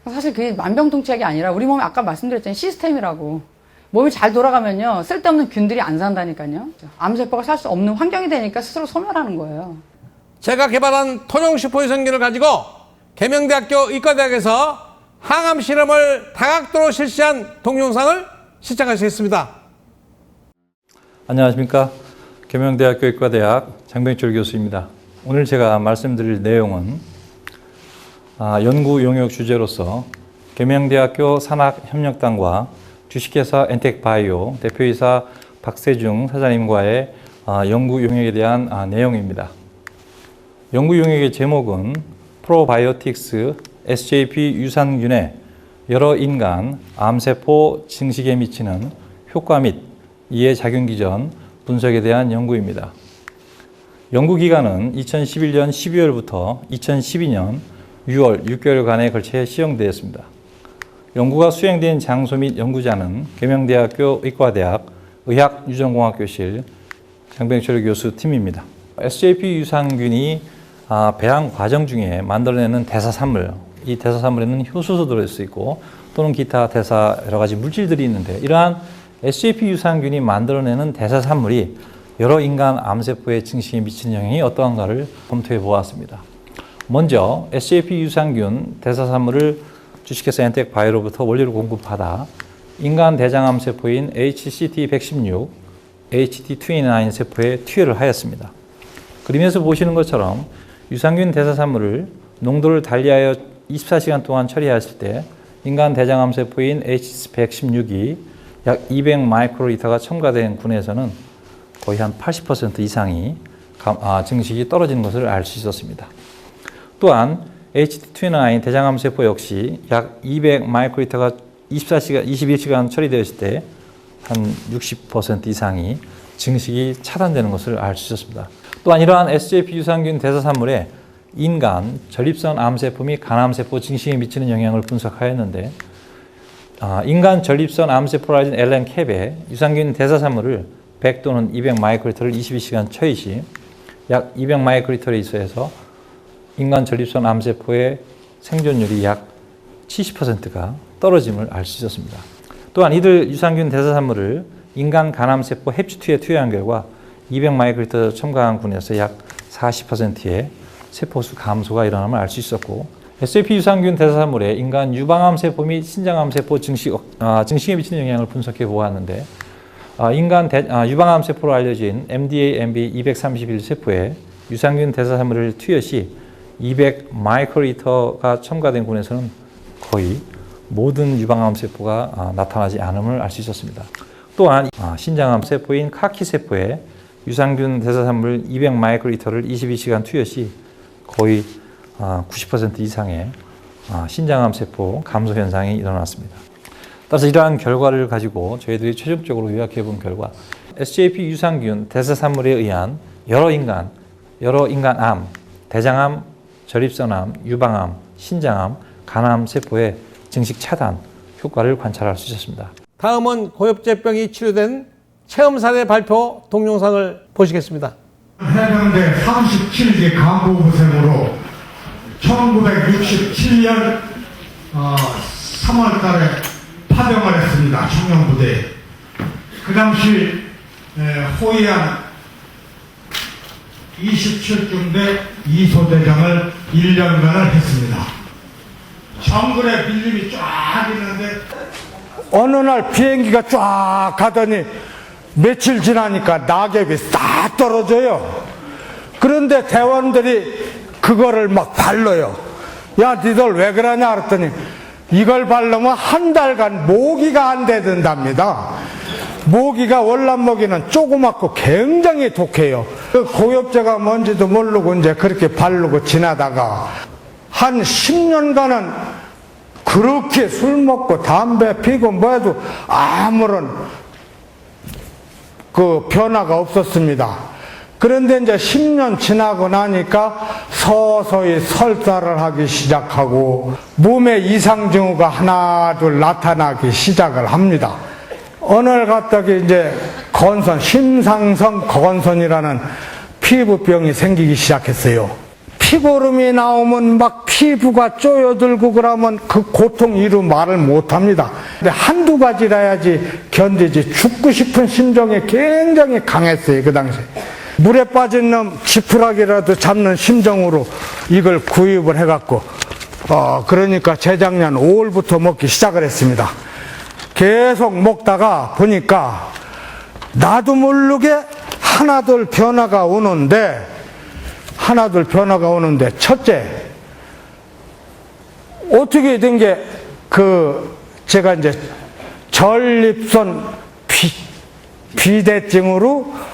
사실 그게 만병통치약이 아니라 우리 몸이 아까 말씀드렸잖아요. 시스템이라고. 몸이 잘 돌아가면요. 쓸데없는 균들이 안 산다니까요. 암세포가 살 수 없는 환경이 되니까 스스로 소멸하는 거예요. 제가 개발한 토종 슈퍼유산균을 가지고 계명대학교 의과대학에서 항암 실험을 다각도로 실시한 동영상을 시청할 수 있습니다. 안녕하십니까. 계명대학교 의과대학 장병철 교수입니다. 오늘 제가 말씀드릴 내용은 연구 용역 주제로서 계명대학교 산학협력단과 주식회사 엔텍바이오 대표이사 박세중 사장님과의 연구 용역에 대한 내용입니다. 연구 용역의 제목은 프로바이오틱스 SJP 유산균의 여러 인간 암세포 증식에 미치는 효과 및 이에 작용기 전 분석에 대한 연구입니다. 연구기간은 2011년 12월부터 2012년 6월 6개월간에 걸쳐 시행되었습니다. 연구가 수행된 장소 및 연구자는 계명대학교 의과대학 의학유전공학교실 장병철 교수 팀입니다. SJP 유산균이 배양 과정 중에 만들어내는 대사산물, 이 대사산물에는 효소도 들어있을 있고 또는 기타 대사 여러 가지 물질들이 있는데 이러한 SJP 유산균이 만들어내는 대사산물이 여러 인간 암세포의 증식에 미치는 영향이 어떠한가를 검토해 보았습니다. 먼저 SJP 유산균 대사산물을 주식회사 엔텍바이오로부터 원료를 공급받아 인간 대장암세포인 HCT116, HT29 세포에 투여를 하였습니다. 그림에서 보시는 것처럼 유산균 대사산물을 농도를 달리하여 24시간 동안 처리하였을 때 인간 대장암세포인 HC116이 약 200 마이크로리터가 첨가된 군에서는 거의 한 80% 이상이 증식이 떨어지는 것을 알 수 있었습니다. 또한 HT29 대장암세포 역시 약 200 마이크로리터가 21시간 처리되었을 때 한 60% 이상이 증식이 차단되는 것을 알 수 있었습니다. 또한 이러한 SJP 유산균 대사산물에 인간 전립선 암세포 및 간암세포 증식에 미치는 영향을 분석하였는데 인간 전립선 암세포라진 LN캡에 유산균 대사산물을 100 또는 200 마이크로리터를 22시간 처리 시 약 200 마이크로리터에서 인간 전립선 암세포의 생존율이 약 70%가 떨어짐을 알 수 있었습니다. 또한 이들 유산균 대사산물을 인간 간암세포 햅추트에 투여한 결과 200 마이크로리터 첨가한 군에서 약 40%의 세포수 감소가 일어남을 알 수 있었고 SJP 유산균 대사산물의 인간 유방암세포 및 신장암세포 증식에 미치는 영향을 분석해 보았는데 인간 유방암세포로 알려진 MDA-MB231 세포에 유산균 대사산물을 투여 시 200 마이크로리터가 첨가된 군에서는 거의 모든 유방암세포가 나타나지 않음을 알 수 있었습니다. 또한 신장암세포인 카키세포에 유산균 대사산물 200 마이크로리터를 22시간 투여 시 거의 90% 이상의 신장암세포 감소 현상이 일어났습니다. 따라서 이러한 결과를 가지고 저희들이 최종적으로 요약해 본 결과 SJP 유산균 대사산물에 의한 여러 인간암, 대장암, 전립선암, 유방암, 신장암, 간암 세포의 증식 차단 효과를 관찰할 수 있었습니다. 다음은 고엽제병이 치료된 체험 사례 발표 동영상을 보시겠습니다. 해병대 37기 간부부생으로 1967년 3월 달에 파병을 했습니다. 청년부대에. 그 당시 호위한 27중대 2소대장을 1년간을 했습니다. 정글에 밀림이 쫙 있는데 어느 날 비행기가 쫙 가더니 며칠 지나니까 낙엽이 싹 떨어져요. 그런데 대원들이 그거를 막 발라요. 야, 니들 왜 그러냐 그랬더니 이걸 바르면 한 달간 모기가 안 되든답니다. 모기가 월남모기는 조그맣고 굉장히 독해요. 그 고엽제가 뭔지도 모르고 이제 그렇게 바르고 지나다가 한 10년간은 그렇게 술 먹고 담배 피고 뭐해도 아무런 그 변화가 없었습니다. 그런데 이제 10년 지나고 나니까 서서히 설사를 하기 시작하고 몸에 이상 징후가 하나 둘 나타나기 시작을 합니다. 어느 날 갑자기 이제 건선, 심상성 건선이라는 피부병이 생기기 시작했어요. 피고름이 나오면 막 피부가 쪼여들고 그러면 그 고통 이루 말을 못합니다. 근데 한두 가지라야지 견디지 죽고 싶은 심정이 굉장히 강했어요. 그 당시에. 물에 빠진 놈 지푸라기라도 잡는 심정으로 이걸 구입을 해갖고 그러니까 재작년 5월부터 먹기 시작을 했습니다. 계속 먹다가 보니까 나도 모르게 하나둘 변화가 오는데 첫째 어떻게 된 게 제가 이제 전립선 비대증으로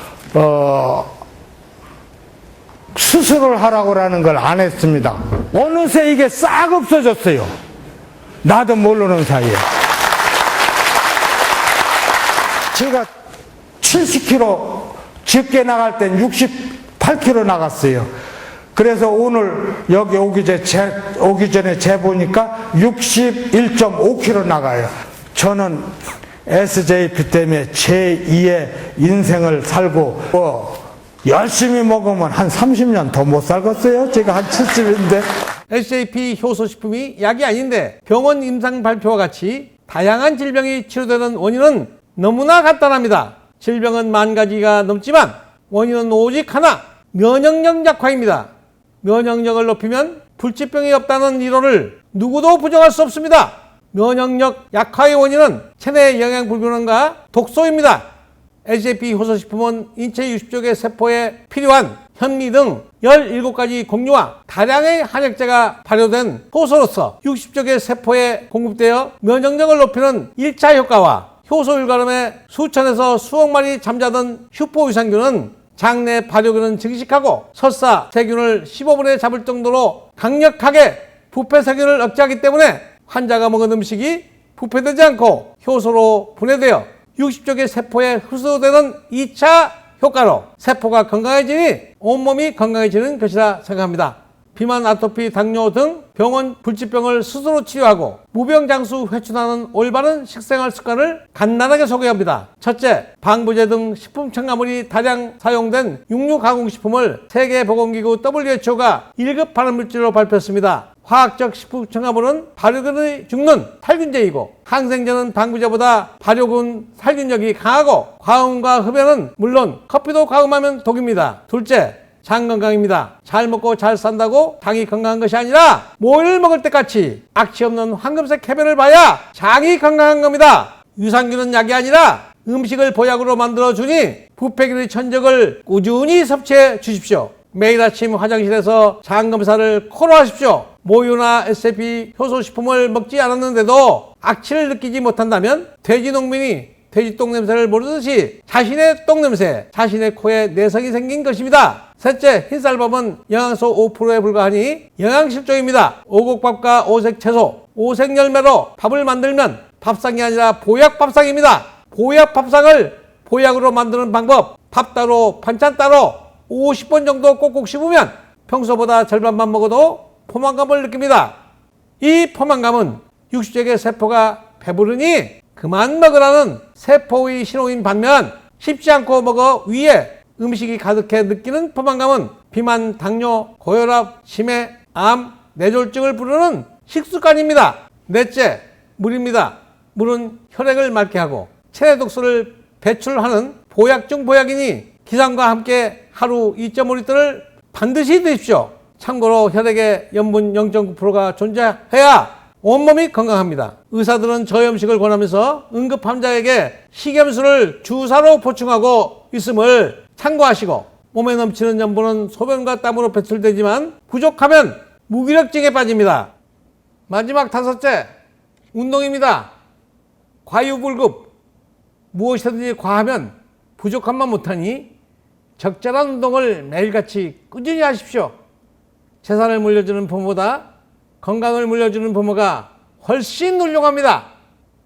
수술을 하라고라는 걸 안 했습니다. 어느새 이게 싹 없어졌어요. 나도 모르는 사이에. 제가 70kg 적게 나갈 땐 68kg 나갔어요. 그래서 오늘 여기 오기 전에 재보니까 61.5kg 나가요. 저는 SJP 때문에 제2의 인생을 살고 열심히 먹으면 한 30년 더 못 살겠어요. 제가 한 70인데. SJP 효소식품이 약이 아닌데 병원 임상 발표와 같이 다양한 질병이 치료되는 원인은 너무나 간단합니다. 질병은 10,000가지가 넘지만 원인은 오직 하나, 면역력 약화입니다. 면역력을 높이면 불치병이 없다는 이론을 누구도 부정할 수 없습니다. 면역력 약화의 원인은 체내 영양 불균형과 독소입니다. SJP 효소식품은 인체 60쪽의 세포에 필요한 현미 등 17가지 공유와 다량의 한약재가 발효된 효소로서 60쪽의 세포에 공급되어 면역력을 높이는 1차 효과와 효소 일가름에 수천에서 수억 마리 잠자던 슈퍼유산균은 장내 발효균은 증식하고 설사 세균을 15분에 잡을 정도로 강력하게 부패 세균을 억제하기 때문에 환자가 먹은 음식이 부패되지 않고 효소로 분해되어 60쪽의 세포에 흡수되는 2차 효과로 세포가 건강해지니 온몸이 건강해지는 것이라 생각합니다. 비만, 아토피, 당뇨 등 병원 불치병을 스스로 치료하고 무병장수 회춘하는 올바른 식생활 습관을 간단하게 소개합니다. 첫째, 방부제 등 식품 첨가물이 다량 사용된 육류 가공식품을 세계보건기구 WHO가 1급 발암물질로 발표했습니다. 화학적 식품 첨가물은 발효균이 죽는 살균제이고 항생제는 방부제보다 발효균 살균력이 강하고 과음과 흡연은 물론 커피도 과음하면 독입니다. 둘째, 장 건강입니다. 잘 먹고 잘 산다고 장이 건강한 것이 아니라 모유를 먹을 때 같이 악취 없는 황금색 해변을 봐야 장이 건강한 겁니다. 유산균은 약이 아니라 음식을 보약으로 만들어주니 부패균의 천적을 꾸준히 섭취해 주십시오. 매일 아침 화장실에서 장 검사를 코로 하십시오. 모유나 SJP 효소식품을 먹지 않았는데도 악취를 느끼지 못한다면 돼지 농민이 돼지 똥냄새를 모르듯이 자신의 똥냄새, 자신의 코에 내성이 생긴 것입니다. 셋째, 흰쌀밥은 영양소 5%에 불과하니 영양실조입니다. 오곡밥과 오색채소, 오색열매로 밥을 만들면 밥상이 아니라 보약 밥상입니다. 보약 밥상을 보약으로 만드는 방법, 밥 따로 반찬 따로 50번 정도 꼭꼭 씹으면 평소보다 절반만 먹어도 포만감을 느낍니다. 이 포만감은 60쪽의 세포가 배부르니 그만 먹으라는 세포의 신호인 반면 씹지 않고 먹어 위에 음식이 가득해 느끼는 포만감은 비만, 당뇨, 고혈압, 치매, 암, 뇌졸중을 부르는 식습관입니다. 넷째, 물입니다. 물은 혈액을 맑게 하고 체내 독소를 배출하는 보약 중 보약이니 기상과 함께 하루 2.5리터를 반드시 드십시오. 참고로 혈액에 염분 0.9%가 존재해야 온몸이 건강합니다. 의사들은 저염식을 권하면서 응급 환자에게 식염수를 주사로 보충하고 있음을 참고하시고 몸에 넘치는 염분은 소변과 땀으로 배출되지만 부족하면 무기력증에 빠집니다. 마지막 다섯째, 운동입니다. 과유불급. 무엇이든지 과하면 부족함만 못하니 적절한 운동을 매일같이 꾸준히 하십시오. 재산을 물려주는 부모보다 건강을 물려주는 부모가 훨씬 훌륭합니다.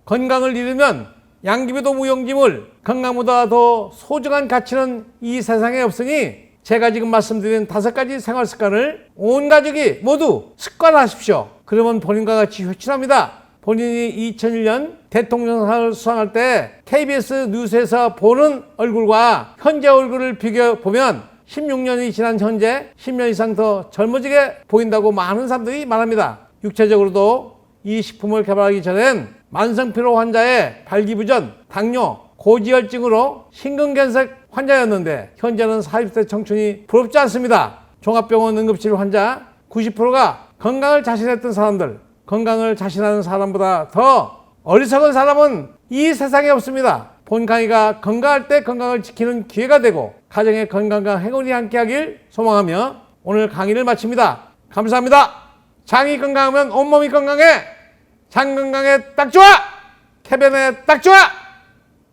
건강을 잃으면 양귀비도 무용지물, 건강보다 더 소중한 가치는 이 세상에 없으니 제가 지금 말씀드린 5가지 생활습관을 온 가족이 모두 습관하십시오. 그러면 본인과 같이 회춘합니다. 본인이 2001년 대통령상을 수상할 때 KBS 뉴스에서 보는 얼굴과 현재 얼굴을 비교해보면 16년이 지난 현재 10년 이상 더 젊어지게 보인다고 많은 사람들이 말합니다. 육체적으로도 이 식품을 개발하기 전엔 만성피로 환자의 발기부전, 당뇨, 고지혈증으로 심근경색 환자였는데 현재는 40대 청춘이 부럽지 않습니다. 종합병원 응급실 환자 90%가 건강을 자신했던 사람들, 건강을 자신하는 사람보다 더 어리석은 사람은 이 세상에 없습니다. 본 강의가 건강할 때 건강을 지키는 기회가 되고 가정의 건강과 행운이 함께하길 소망하며 오늘 강의를 마칩니다. 감사합니다. 장이 건강하면 온몸이 건강해. 장 건강에 딱 좋아. 캐변에 딱 좋아.